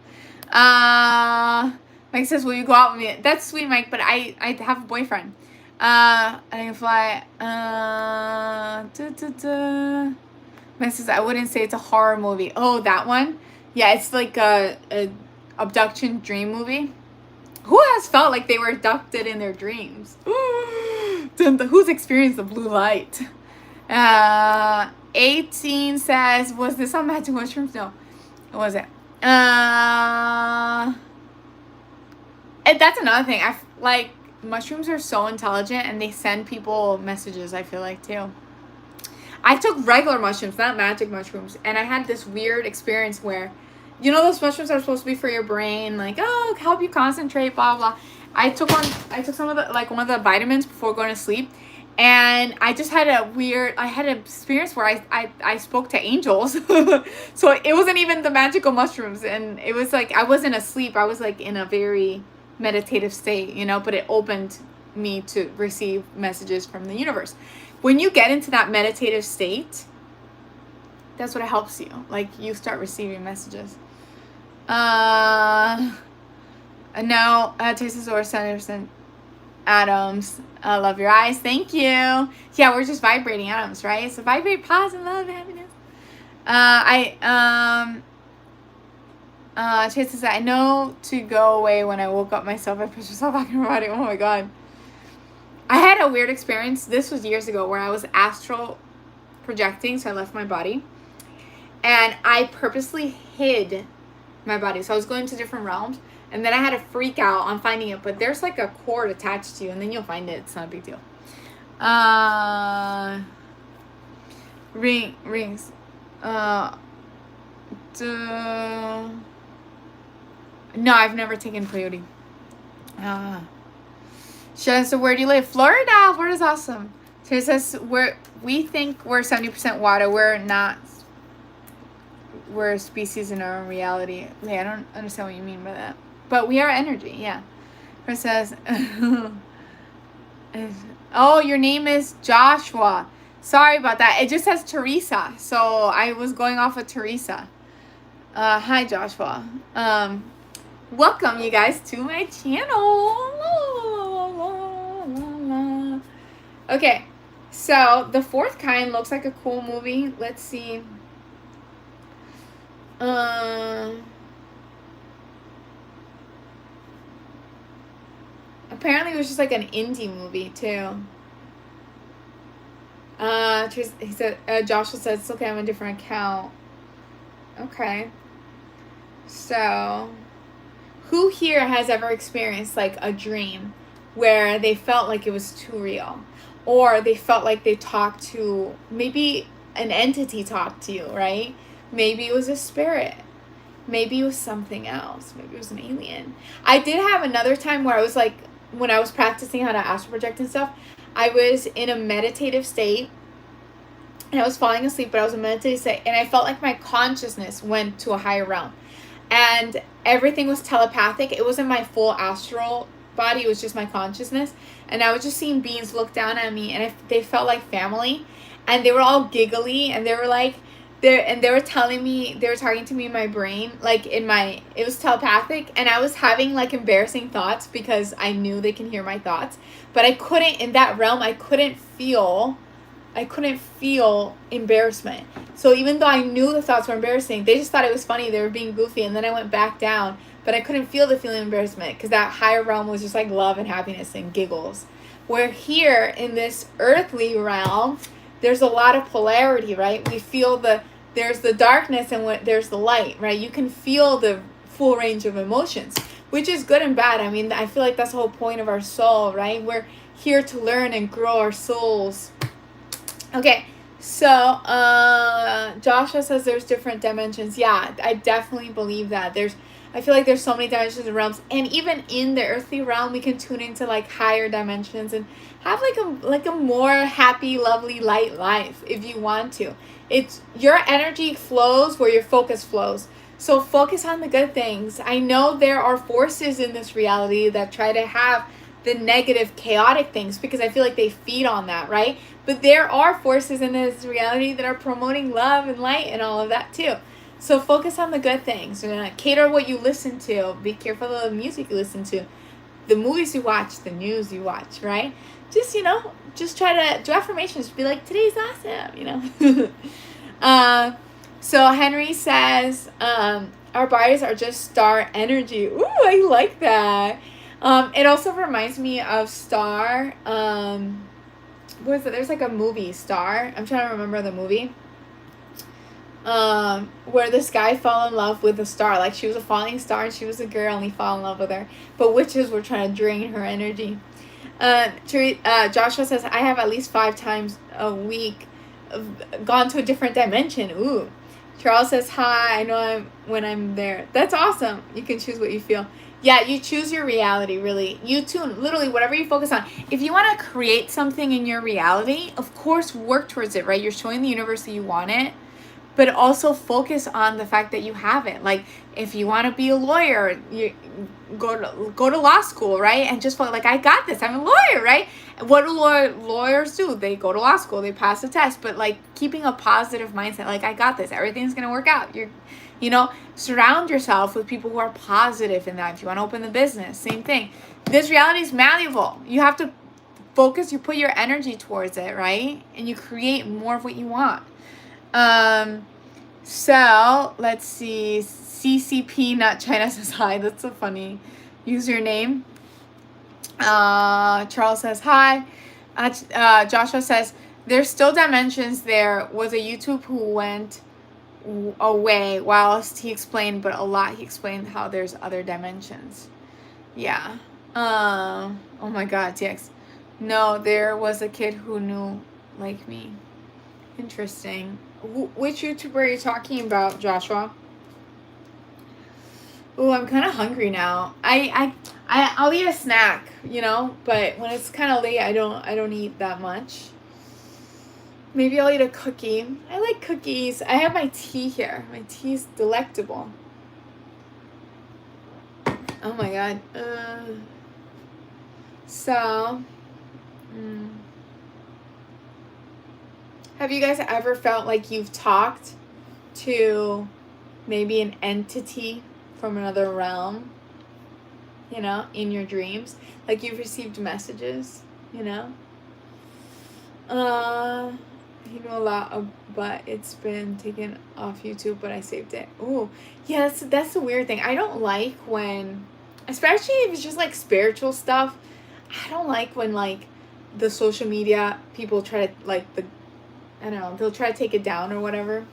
Mike says, will you go out with me? That's sweet, Mike, but I have a boyfriend. I can fly. Mike says, I wouldn't say it's a horror movie. Oh, that one? Yeah, it's like a abduction dream movie. Who has felt like they were abducted in their dreams? Who's experienced the blue light? 18 says, was this on Magic Mushrooms? No. What was it? And that's another thing. Like, mushrooms are so intelligent and they send people messages, I feel like, too. I took regular mushrooms, not magic mushrooms, and I had this weird experience where, you know, those mushrooms are supposed to be for your brain, like, oh, help you concentrate, blah, blah. I took some of the, like, one of the vitamins before going to sleep, and I just had an experience where I spoke to angels. So it wasn't even the magical mushrooms, and it was like, I wasn't asleep, I was like in a very meditative state, you know, but it opened me to receive messages from the universe. When you get into that meditative state, that's what helps you. Like, you start receiving messages. No, Tastes or Sanderson Adams. I love your eyes. Thank you. Yeah, we're just vibrating atoms, right? So vibrate positive love, happiness. Chase says, I know to go away when I woke up myself. I pushed myself back in my body. Oh my God. I had a weird experience. This was years ago where I was astral projecting. So I left my body. And I purposely hid my body. So I was going to different realms. And then I had a freak out on finding it. But there's like a cord attached to you. And then you'll find it. It's not a big deal. Rings. No, I've never taken peyote. She says, where do you live? Florida. Florida's awesome. She says, we think we're 70% water. We're not. We're a species in our own reality. Okay, I don't understand what you mean by that. But we are energy, yeah. Her says, oh, your name is Joshua. Sorry about that. It just says Teresa. So I was going off of Teresa. Hi, Joshua. Welcome, you guys, to my channel. Okay, so the fourth kind looks like a cool movie. Let's see. Apparently it was just like an indie movie too. He said, Joshua said, it's okay, I'm a different account. Okay. So, who here has ever experienced like a dream where they felt like it was too real? Or they felt like they talked to, maybe an entity talked to you, right? Maybe it was a spirit. Maybe it was something else. Maybe it was an alien. I did have another time where I was like, when I was practicing how to astral project and stuff, I was in a meditative state. And I was falling asleep, but I was in a meditative state. And I felt like my consciousness went to a higher realm. And everything was telepathic. It wasn't my full astral body. It was just my consciousness. And I was just seeing beings look down at me. And they felt like family. And they were all giggly. And they were like, they were telling me, they were talking to me in my brain. Like it was telepathic. And I was having like embarrassing thoughts because I knew they can hear my thoughts. But I couldn't, in that realm, I couldn't feel embarrassment. So even though I knew the thoughts were embarrassing, they just thought it was funny. They were being goofy. And then I went back down. But I couldn't feel the feeling of embarrassment because that higher realm was just like love and happiness and giggles. Where here in this earthly realm, there's a lot of polarity, right? We feel there's the darkness and there's the light, right? You can feel the full range of emotions, which is good and bad. I mean, I feel like that's the whole point of our soul, right? We're here to learn and grow our souls. Okay, so Joshua says there's different dimensions. Yeah, I definitely believe that. There's I feel like there's so many dimensions and realms, and even in the earthly realm, we can tune into like higher dimensions and have like a more happy, lovely, light life if you want to. It's your energy flows where your focus flows. So focus on the good things. I know there are forces in this reality that try to have the negative, chaotic things because I feel like they feed on that, right? But there are forces in this reality that are promoting love and light and all of that too. So focus on the good things. Cater what you listen to. Be careful of the music you listen to, the movies you watch, the news you watch, right? Just, just try to do affirmations. Be like, today's awesome, So Henry says, our bodies are just star energy. Ooh, I like that. It also reminds me of Star. What is it? There's like a movie, Star. I'm trying to remember the movie. Where this guy fell in love with a star. Like she was a falling star and she was a girl and he fell in love with her. But witches were trying to drain her energy. Joshua says, I have at least 5 times a week gone to a different dimension. Ooh. Charles says, hi, I know when I'm there. That's awesome. You can choose what you feel. Yeah, you choose your reality, really. You tune, literally, whatever you focus on. If you want to create something in your reality, of course, work towards it, right? You're showing the universe that you want it. But also focus on the fact that you have it. Like if you want to be a lawyer, you go to law school, right? And just feel like I got this. I'm a lawyer, right? What do lawyers do? They go to law school, they pass the test, but like keeping a positive mindset, like I got this. Everything's gonna work out. Surround yourself with people who are positive in that. If you want to open the business, same thing. This reality is malleable. You have to focus. You put your energy towards it, right? And you create more of what you want. So let's see. CCP Not China says hi. That's so funny. Username. Charles says hi. Joshua says there's still dimensions. There was a YouTube who went away whilst he explained, but a lot he explained how there's other dimensions. Yeah. Oh my God, TX. No, there was a kid who knew like me. Interesting. Which YouTuber are you talking about, Joshua? Oh, I'm kind of hungry now. I'll eat a snack, but when it's kind of late, I don't eat that much. Maybe I'll eat a cookie. I like cookies. I have my tea here. My tea is delectable. Oh my God. Have you guys ever felt like you've talked to maybe an entity from another realm, in your dreams? Like you've received messages, You know a lot, but it's been taken off YouTube, but I saved it. Oh, yes, that's the weird thing. I don't like when, especially if it's just like spiritual stuff, I don't like when like the social media people try to I don't know, they'll try to take it down or whatever.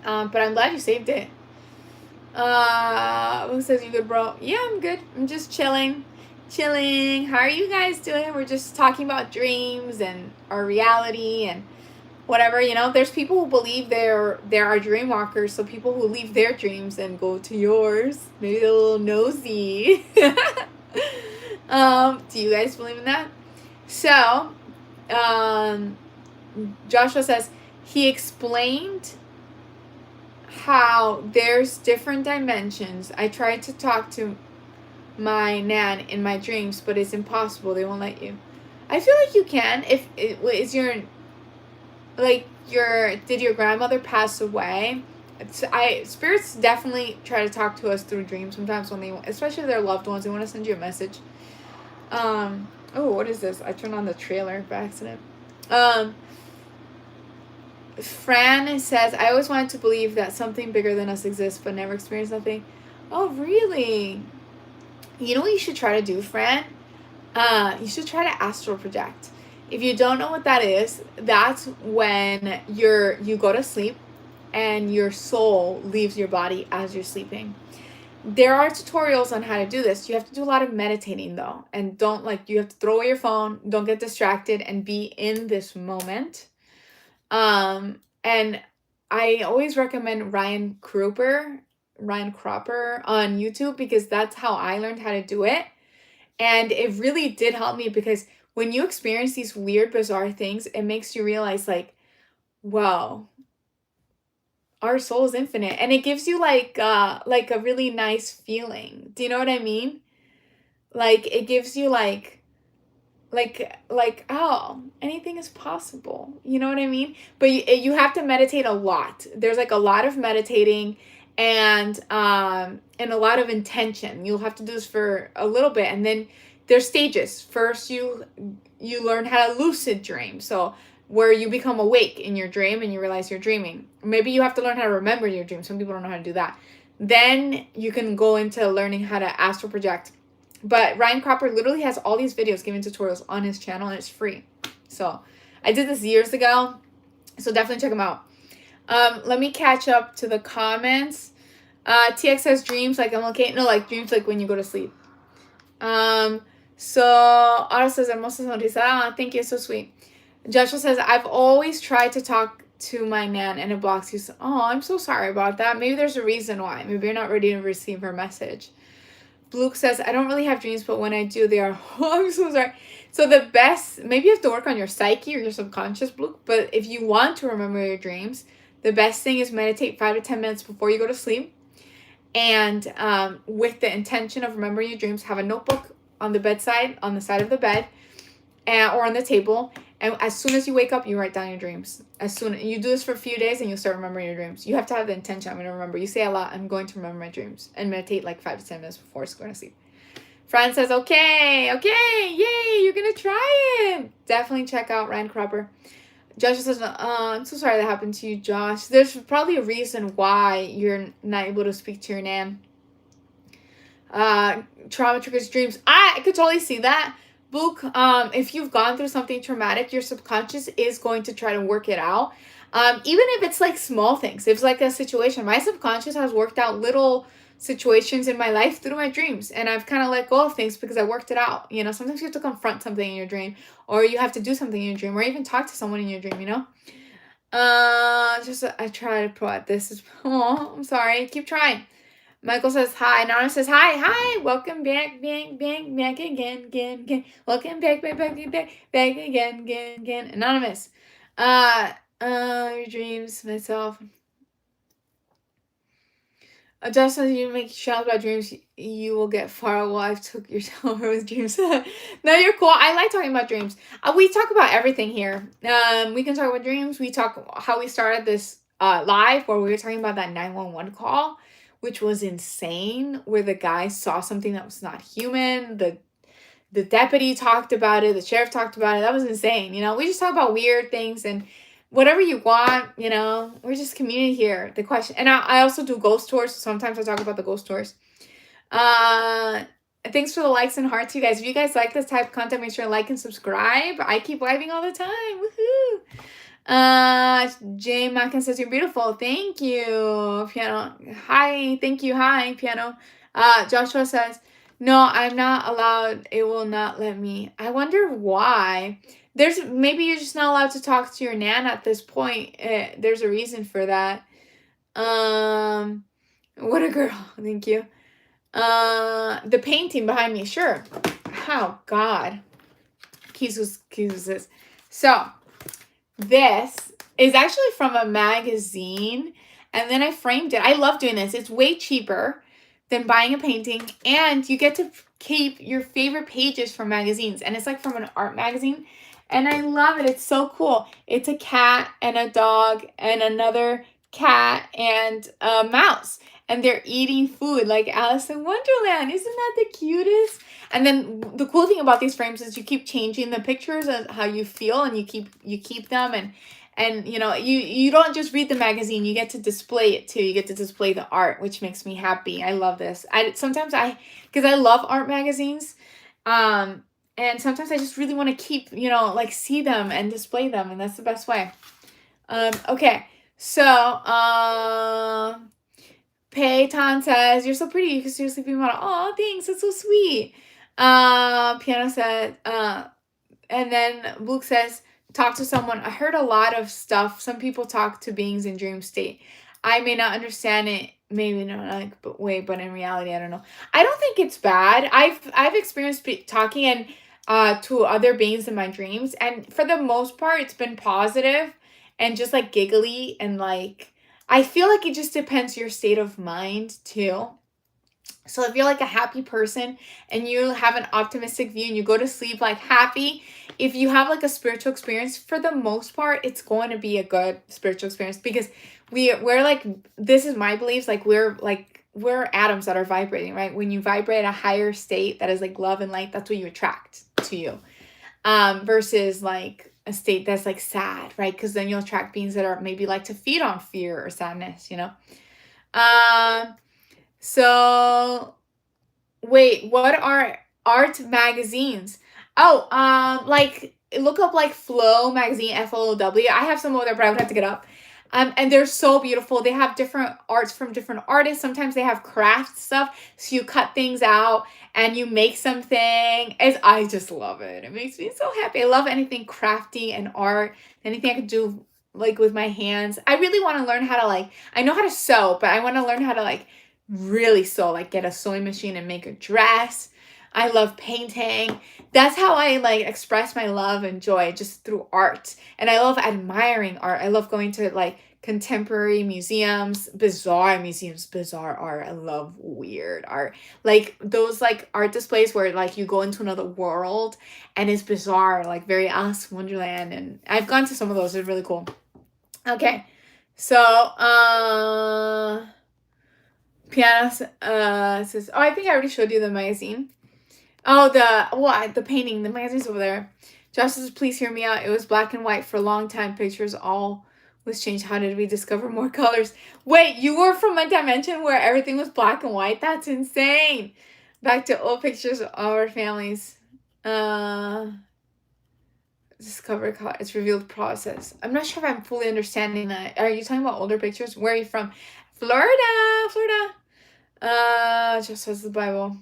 But I'm glad you saved it. Who says you good, bro? Yeah, I'm good. I'm just chilling. How are you guys doing? We're just talking about dreams and our reality and whatever. There's people who believe there are dream walkers, so people who leave their dreams and go to yours. Maybe they're a little nosy. Do you guys believe in that? So, Joshua says he explained how there's different dimensions. I tried to talk to my nan in my dreams, but it's impossible. They won't let you. I feel like you can. If it is did your grandmother pass away? Spirits definitely try to talk to us through dreams sometimes when especially their loved ones, they want to send you a message. Oh, what is this? I turned on the trailer by accident. Fran says, I always wanted to believe that something bigger than us exists, but never experienced nothing. Oh, really? You know what you should try to do, Fran? You should try to astral project. If you don't know what that is, that's when you go to sleep and your soul leaves your body as you're sleeping. There are tutorials on how to do this. You have to do a lot of meditating though, and you have to throw away your phone, don't get distracted, and be in this moment. And I always recommend Ryan Kruger. Ryan Cropper on YouTube because that's how I learned how to do it. And it really did help me because when you experience these weird, bizarre things, it makes you realize like, wow, our soul is infinite. And it gives you like a really nice feeling. Do you know what I mean? Like it gives you oh, anything is possible. You know what I mean? But you have to meditate a lot. There's like a lot of meditating and a lot of intention. You'll have to do this for a little bit, and then there's stages. First you learn how to lucid dream. So where you become awake in your dream and you realize you're dreaming. Maybe you have to learn how to remember your dream. Some people don't know how to do that. Then you can go into learning how to astral project. But Ryan Cropper literally has all these videos giving tutorials on his channel, and it's free. So I did this years ago, so definitely check him out. Let me catch up to the comments. TX says dreams like I'm okay. No, like dreams like when you go to sleep. So Otto says hermosa sonrisa. Ah, thank you, so sweet. Joshua says I've always tried to talk to my nan and it blocks you. Oh, I'm so sorry about that. Maybe there's a reason why. Maybe you're not ready to receive her message. Luke says, I don't really have dreams, but when I do, they are, oh, I'm so sorry. So the best, maybe you have to work on your psyche or your subconscious, Luke, but if you want to remember your dreams, the best thing is meditate 5 to 10 minutes before you go to sleep. And with the intention of remembering your dreams, have a notebook on the bedside, on the side of the bed, or on the table. And as soon as you wake up, you write down your dreams. You do this for a few days and you'll start remembering your dreams. You have to have the intention, I'm going to remember. You say a lot, I'm going to remember my dreams. And meditate like 5 to 10 minutes before going to sleep. Fran says, okay, yay, you're going to try it. Definitely check out Ryan Cropper. Josh says, I'm so sorry that happened to you, Josh. There's probably a reason why you're not able to speak to your nan. Trauma triggers dreams. I could totally see that. Book, if you've gone through something traumatic, your subconscious is going to try to work it out. Even if it's like small things, if it's like a situation, my subconscious has worked out little situations in my life through my dreams, and I've kind of let go of things because I worked it out. You know, sometimes you have to confront something in your dream, or you have to do something in your dream, or even talk to someone in your dream, you know? I try to put this. Oh, I'm sorry. Keep trying. Michael says hi. Nana says hi. Welcome back again. Welcome back again. Anonymous. Your dreams, myself. Just as you make shouts about dreams, you will get far. Well, I've took your over with dreams. No, you're cool. I like talking about dreams. We talk about everything here. We can talk about dreams. We talk how we started this live where we were talking about that 911 call, which was insane, where the guy saw something that was not human. The deputy talked about it. The sheriff talked about it. That was insane. You know, we just talk about weird things and whatever you want, you know, we're just community here. The question, and I also do ghost tours. So sometimes I talk about the ghost tours. Thanks for the likes and hearts, you guys. If you guys like this type of content, make sure to like and subscribe. I keep vibing all the time. Woohoo! Jay Mackin says you're beautiful. Thank you, Piano. Hi, thank you. Hi, Piano. Joshua says, no, I'm not allowed. It will not let me. I wonder why. Maybe you're just not allowed to talk to your nan at this point. There's a reason for that. What a girl. Thank you. The painting behind me, sure. Oh God. Jesus. So this is actually from a magazine, and then I framed it. I love doing this. It's way cheaper than buying a painting, and you get to keep your favorite pages from magazines, and it's like from an art magazine. And I love it. It's so cool. It's a cat and a dog and another cat and a mouse. And they're eating food like Alice in Wonderland. Isn't that the cutest? And then the cool thing about these frames is you keep changing the pictures and how you feel, and you keep them, and you know, you don't just read the magazine, you get to display it too. You get to display the art, which makes me happy. I love this. Because I love art magazines. And sometimes I just really want to keep, you know, like see them and display them. And that's the best way. Okay. So, Peyton says, you're so pretty. You can seriously be model. Oh, thanks. That's so sweet. Piano said, and then Luke says, talk to someone. I heard a lot of stuff. Some people talk to beings in dream state. I may not understand it, maybe not like but but in reality, I don't know. I don't think it's bad. I've experienced talking and to other beings in my dreams, and for the most part, it's been positive and just like giggly and like I feel like it just depends your state of mind too. So if you're like a happy person and you have an optimistic view and you go to sleep like happy, if you have like a spiritual experience, for the most part, it's going to be a good spiritual experience because we're like, this is my beliefs, like we're atoms that are vibrating, right? When you vibrate a higher state that is like love and light, that's what you attract to you. Versus like a state that's like sad, right? Because then you'll attract beings that are maybe like to feed on fear or sadness, you know? Um so wait, what are art magazines? Oh, like look up like Flow magazine, FLOW. I have some over there, but I would have to get up. And they're so beautiful. They have different arts from different artists. Sometimes they have craft stuff, so you cut things out and you make something. I just love it. It makes me so happy. I love anything crafty and art. Anything I could do like with my hands. I really want to learn how to like. I know how to sew, but I want to learn how to like really sew, like get a sewing machine and make a dress. I love painting. That's how I like express my love and joy, just through art. And I love admiring art. I love going to like contemporary museums, bizarre museums, bizarre art. I love weird art. Like those like art displays where like you go into another world and it's bizarre, like very Alice in Wonderland. And I've gone to some of those. They're really cool. Okay. So, Piano says, oh, I think I already showed you the magazine. Oh, the painting, the magazine's over there. Josh says, please hear me out. It was black and white for a long time. Pictures all was changed. How did we discover more colors? Wait, you were from a dimension where everything was black and white? That's insane. Back to old pictures of our families. Discover color. It's revealed process. I'm not sure if I'm fully understanding that. Are you talking about older pictures? Where are you from? Florida. Just says the Bible.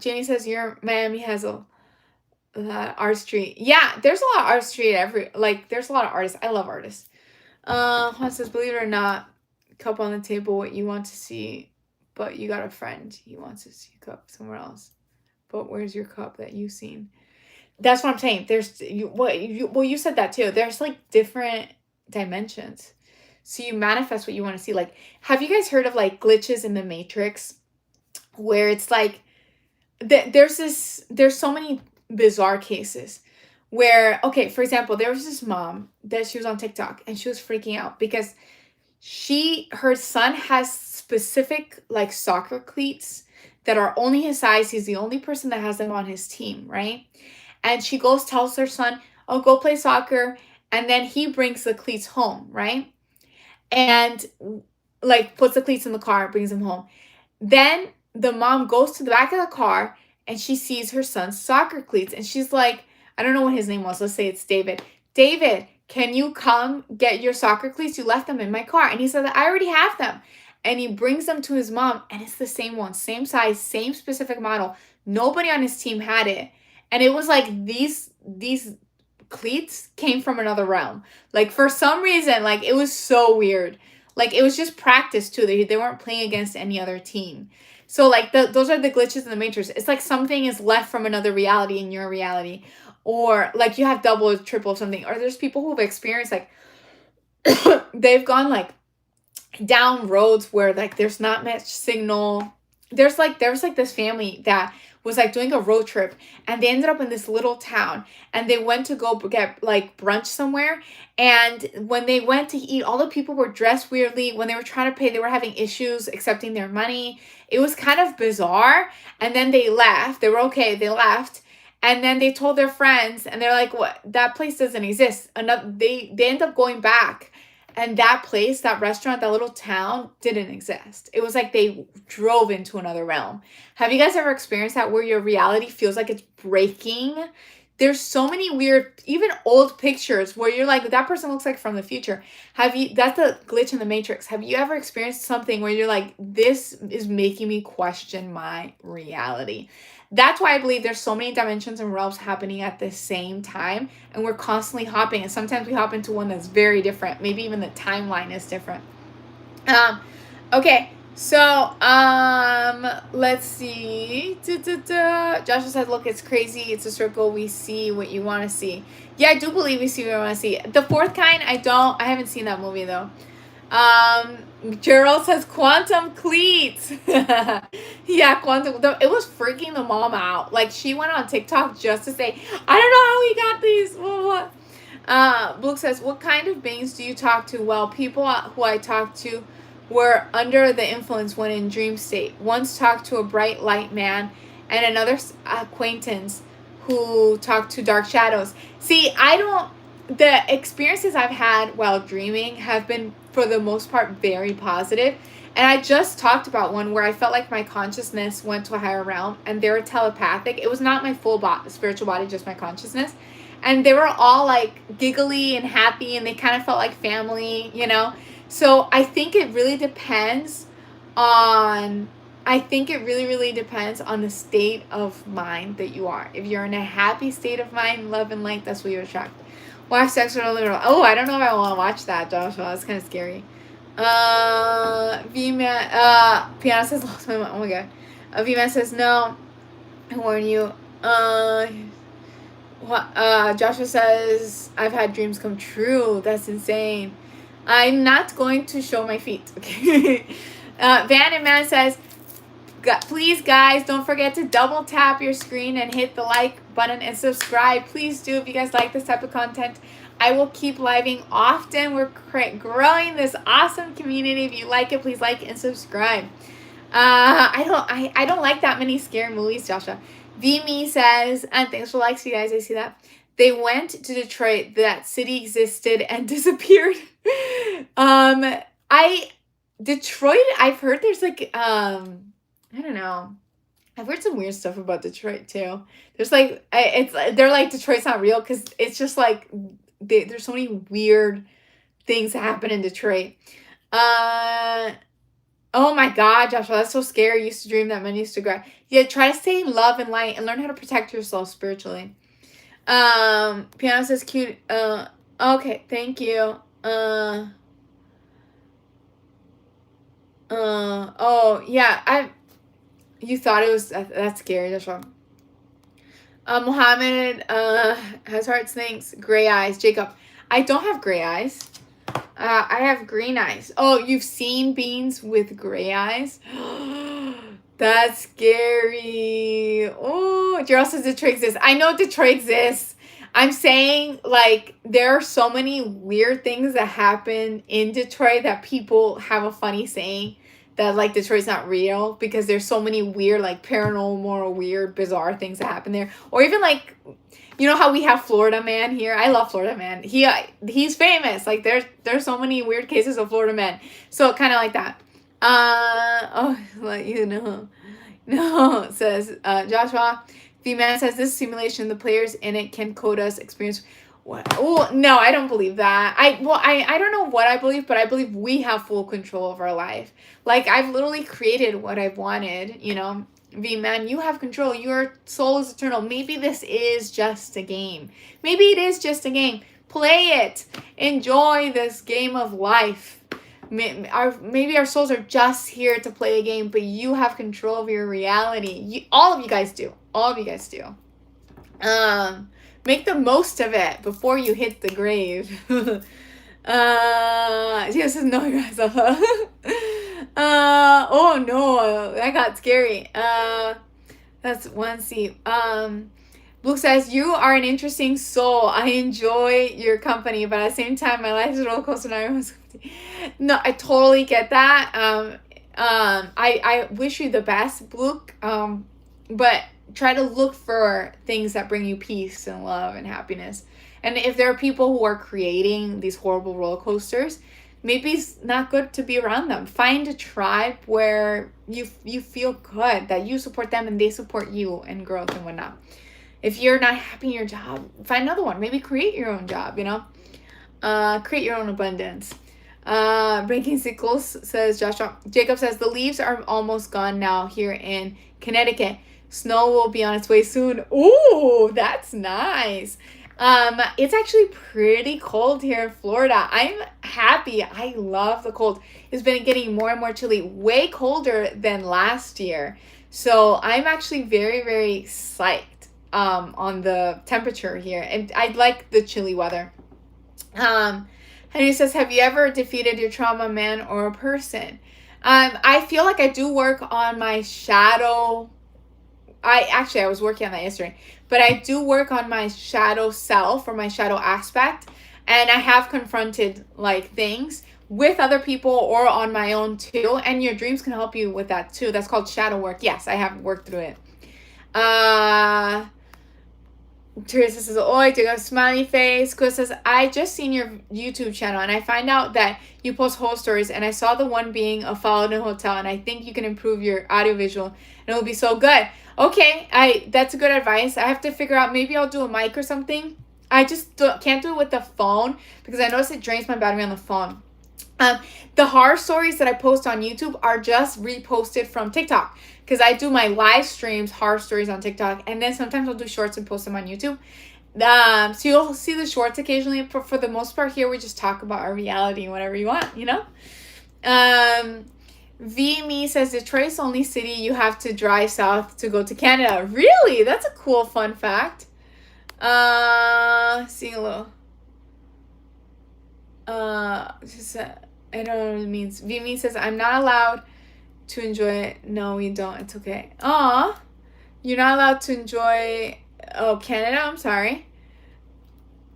Jamie says your Miami has a art street. Yeah, there's a lot of art street there's a lot of artists. I love artists. Juan says, believe it or not, cup on the table, what you want to see, but you got a friend. He wants to see a cup somewhere else. But where's your cup that you've seen? That's what I'm saying. You said that too. There's like different dimensions. So you manifest what you want to see. Like, have you guys heard of like glitches in the Matrix? Where it's like, there's so many bizarre cases where, okay, for example, there was this mom that she was on TikTok and she was freaking out because her son has specific like soccer cleats that are only his size. He's the only person that has them on his team, right? And she tells her son, oh, go play soccer. And then he brings the cleats home, right? And like puts the cleats in the car, brings them home. Then the mom goes to the back of the car and she sees her son's soccer cleats. And she's like, I don't know what his name was. Let's say it's David. David, can you come get your soccer cleats? You left them in my car. And he said, I already have them. And he brings them to his mom. And it's the same one, same size, same specific model. Nobody on his team had it. And it was like these cleats came from another realm. Like for some reason, like it was so weird. Like it was just practice too. They weren't playing against any other team. So like those are the glitches in the Matrix. It's like something is left from another reality in your reality. Or like you have double or triple something. Or there's people who've experienced like they've gone like down roads where like there's not much signal. There was like this family that was like doing a road trip and they ended up in this little town and they went to go get like brunch somewhere. And when they went to eat, all the people were dressed weirdly. When they were trying to pay, they were having issues accepting their money. It was kind of bizarre. And then they left. They were okay. They left. And then they told their friends and they're like, what? That place doesn't exist. They end up going back. And that place, that restaurant, that little town didn't exist. It was like they drove into another realm. Have you guys ever experienced that where your reality feels like it's breaking? There's so many weird, even old pictures where you're like, that person looks like from the future. That's the glitch in the Matrix. Have you ever experienced something where you're like, this is making me question my reality? That's why I believe there's so many dimensions and realms happening at the same time. And we're constantly hopping. And sometimes we hop into one that's very different. Maybe even the timeline is different. Okay, so let's see. Joshua said, "Look, it's crazy. It's a circle. We see what you want to see." Yeah, I do believe we see what we want to see. The Fourth Kind, I haven't seen that movie though. Gerald says quantum cleats. Yeah, quantum. It was freaking the mom out. Like, she went on TikTok just to say, "I don't know how we got these." What? Brooke says, "What kind of beings do you talk to?" Well, people who I talk to were under the influence when in dream state. Once talked to a bright light man, and another acquaintance who talked to dark shadows. See, the experiences I've had while dreaming have been, for the most part, very positive. And I just talked about one where I felt like my consciousness went to a higher realm, and they were telepathic. It was not my full spiritual body, just my consciousness. And they were all like giggly and happy, and they kind of felt like family, you know? So I think it really depends on, really depends on the state of mind that you are. If you're in a happy state of mind, love and light, that's what you attract. Watch Sex with a Literal. Oh, I don't know if I want to watch that, Joshua. That's kind of scary. V-Man, Piano says, lost my mind. Oh my god. V-Man says, no. I warn you. Joshua says, I've had dreams come true. That's insane. I'm not going to show my feet. Okay. Van and Man says, please, guys, don't forget to double tap your screen and hit the like button and subscribe. Please do if you guys like this type of content. I will keep living often. We're growing this awesome community. If you like it, please like and subscribe. I don't like that many scary movies, Joshua. V-Me says, and thanks for likes, you guys. I see that. They went to Detroit. That city existed and disappeared. Detroit, I've heard there's like, I don't know. I've heard some weird stuff about Detroit too. There's like, they're like, Detroit's not real, because it's just like, there's so many weird things that happen in Detroit. Oh my god, Joshua, that's so scary. I used to dream that men used to cry. Yeah, try to stay in love and light and learn how to protect yourself spiritually. Piano says cute. Okay, thank you. Oh yeah, you thought it was that's scary. That's wrong. Mohammed has heart snakes, gray eyes. Jacob, I don't have gray eyes. I have green eyes. Oh, you've seen beings with gray eyes? That's scary. Oh, Gerald says Detroit exists. I know Detroit exists. I'm saying, like, there are so many weird things that happen in Detroit that people have a funny saying that, like, Detroit's not real, because there's so many weird, like, paranormal, weird, bizarre things that happen there. Or even, like, you know how we have Florida Man here? I love Florida Man. He's famous. Like, there's so many weird cases of Florida Man. So, kind of like that. Let you know. No, says Joshua. The man says this simulation, the players in it can code us experience. What? Oh no, I don't believe that. I don't know what I believe, but I believe we have full control of our life. Like, I've literally created what I've wanted, you know. V-Man, you have control. Your soul is eternal. Maybe this is just a game. Maybe it is just a game. Play it. Enjoy this game of life. Maybe our souls are just here to play a game, but you have control of your reality. All of you guys do. All of you guys do. Make the most of it before you hit the grave. Yes, no, oh no, that got scary. That's one C. Luke says, you are an interesting soul. I enjoy your company, but at the same time, my life is a roller coaster. No, I totally get that. I wish you the best, Luke. But try to look for things that bring you peace and love and happiness. And if there are people who are creating these horrible roller coasters, maybe it's not good to be around them. Find a tribe where you feel good, that you support them and they support you in growth and whatnot. If you're not happy in your job, find another one. Maybe create your own job, you know? Create your own abundance. Breaking Sickles says, Joshua. Jacob says, the leaves are almost gone now here in Connecticut. Snow will be on its way soon. Ooh, that's nice. It's actually pretty cold here in Florida. I'm happy. I love the cold. It's been getting more and more chilly, way colder than last year. So I'm actually very, very psyched on the temperature here. And I like the chilly weather. Henry says, have you ever defeated your trauma, man or person? I feel like I do work on my shadow. I was working on that yesterday, but I do work on my shadow self or my shadow aspect, and I have confronted like things with other people or on my own too, and your dreams can help you with that too. That's called shadow work. Yes, I have worked through it. Teresa says, oi, do you got a smiley face? Chris says, I just seen your YouTube channel and I find out that you post whole stories and I saw the one being a followed in a hotel and I think you can improve your audiovisual and it will be so good. Okay, that's a good advice. I have to figure out, maybe I'll do a mic or something. I just can't do it with the phone because I notice it drains my battery on the phone. The horror stories that I post on YouTube are just reposted from TikTok because I do my live streams, horror stories on TikTok, and then sometimes I'll do shorts and post them on YouTube. So you'll see the shorts occasionally, but for the most part here, we just talk about our reality and whatever you want, you know? Me says, Detroit's the only city you have to drive south to go to Canada. Really? That's a cool fun fact. Seeing a little. I don't know what it means. Vimi says, I'm not allowed to enjoy it. No, we don't. It's okay. Aw. You're not allowed to enjoy... Oh, Canada? I'm sorry.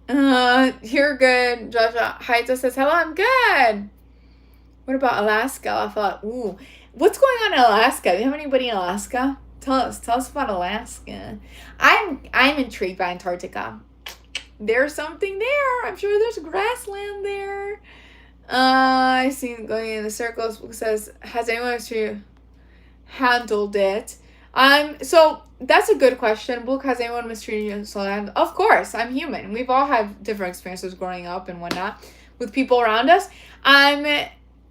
You're good. Joshua Haito says, hello, I'm good. What about Alaska? I thought, ooh. What's going on in Alaska? Do you have anybody in Alaska? Tell us about Alaska. I'm intrigued by Antarctica. There's something there. I'm sure there's grassland there. I see going in the circles. It says, has anyone actually handled it? So that's a good question. Book, has anyone mistreated you? So of course, I'm human. We've all had different experiences growing up and whatnot with people around us.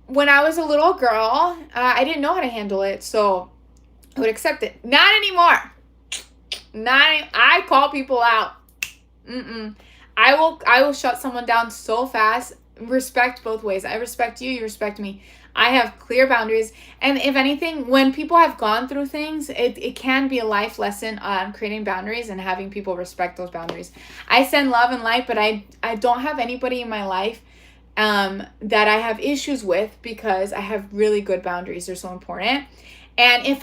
When I was a little girl, I didn't know how to handle it, so I would accept it. Not anymore. I call people out. I will shut someone down so fast. Respect both ways. I respect you, you respect me. I have clear boundaries. And if anything, when people have gone through things, it can be a life lesson on creating boundaries and having people respect those boundaries. I send love and light, but I don't have anybody in my life that I have issues with because I have really good boundaries. They're so important. And if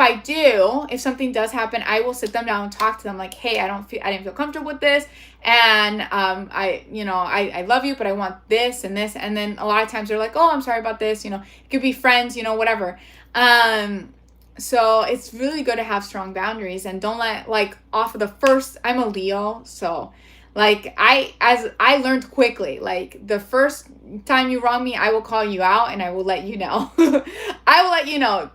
something does happen, I will sit them down and talk to them like, hey, I didn't feel comfortable with this. And, I love you, but I want this and this. And then a lot of times they're like, oh, I'm sorry about this. It could be friends, whatever. So it's really good to have strong boundaries and don't let off of the first, I'm a Leo. So I learned quickly, the first time you wrong me, I will call you out and I will let you know. I will let you know.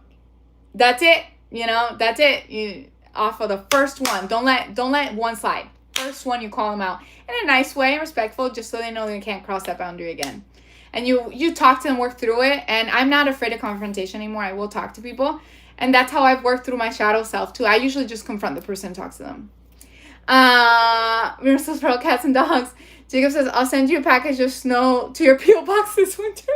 That's it. That's it. Off of the first one. Don't let one slide. First one, you call them out in a nice way, respectful, just so they know they can't cross that boundary again. And you talk to them, work through it. And I'm not afraid of confrontation anymore. I will talk to people. And that's how I've worked through my shadow self too. I usually just confront the person and talk to them. Miracles for all cats and dogs. Jacob says, I'll send you a package of snow to your P.O. box this winter.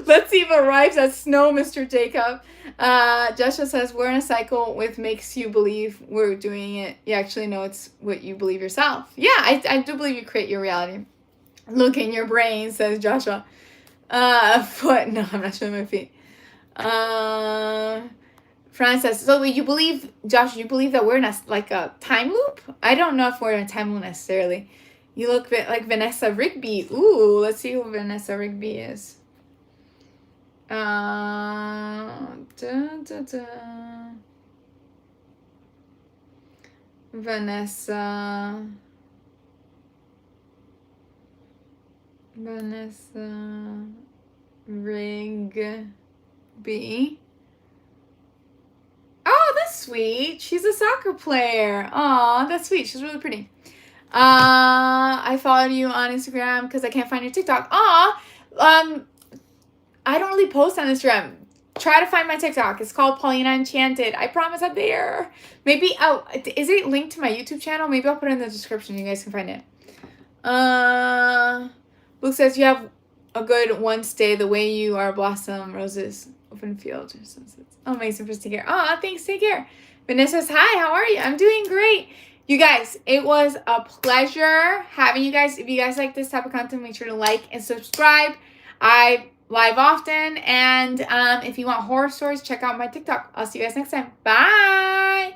Let's see if it arrives as snow, Mr. Jacob. Joshua says, we're in a cycle with makes you believe we're doing it. You actually know it's what you believe yourself. Yeah, I do believe you create your reality. Look in your brain, says Joshua. Foot. No, I'm not showing my feet. Fran says, so you believe, Josh, you believe that we're in a time loop? I don't know if we're in a time loop necessarily. You look like Vanessa Rigby. Ooh, let's see who Vanessa Rigby is. Vanessa Rigby. Oh, that's sweet. She's a soccer player. Aw, that's sweet. She's really pretty. I followed you on Instagram because I can't find your TikTok. Aw, I don't really post on Instagram. Try to find my TikTok. It's called Paulina Enchanted. I promise I'm there. Maybe, is it linked to my YouTube channel? Maybe I'll put it in the description. You guys can find it. Luke says you have a good one stay the way you are blossom roses open field or something. Amazing for take care. Oh, thanks. Take care. Vanessa says hi. How are you? I'm doing great. You guys, it was a pleasure having you guys. If you guys like this type of content, make sure to like and subscribe. I live often, and if you want horror stories, check out my TikTok. I'll see you guys next time. Bye.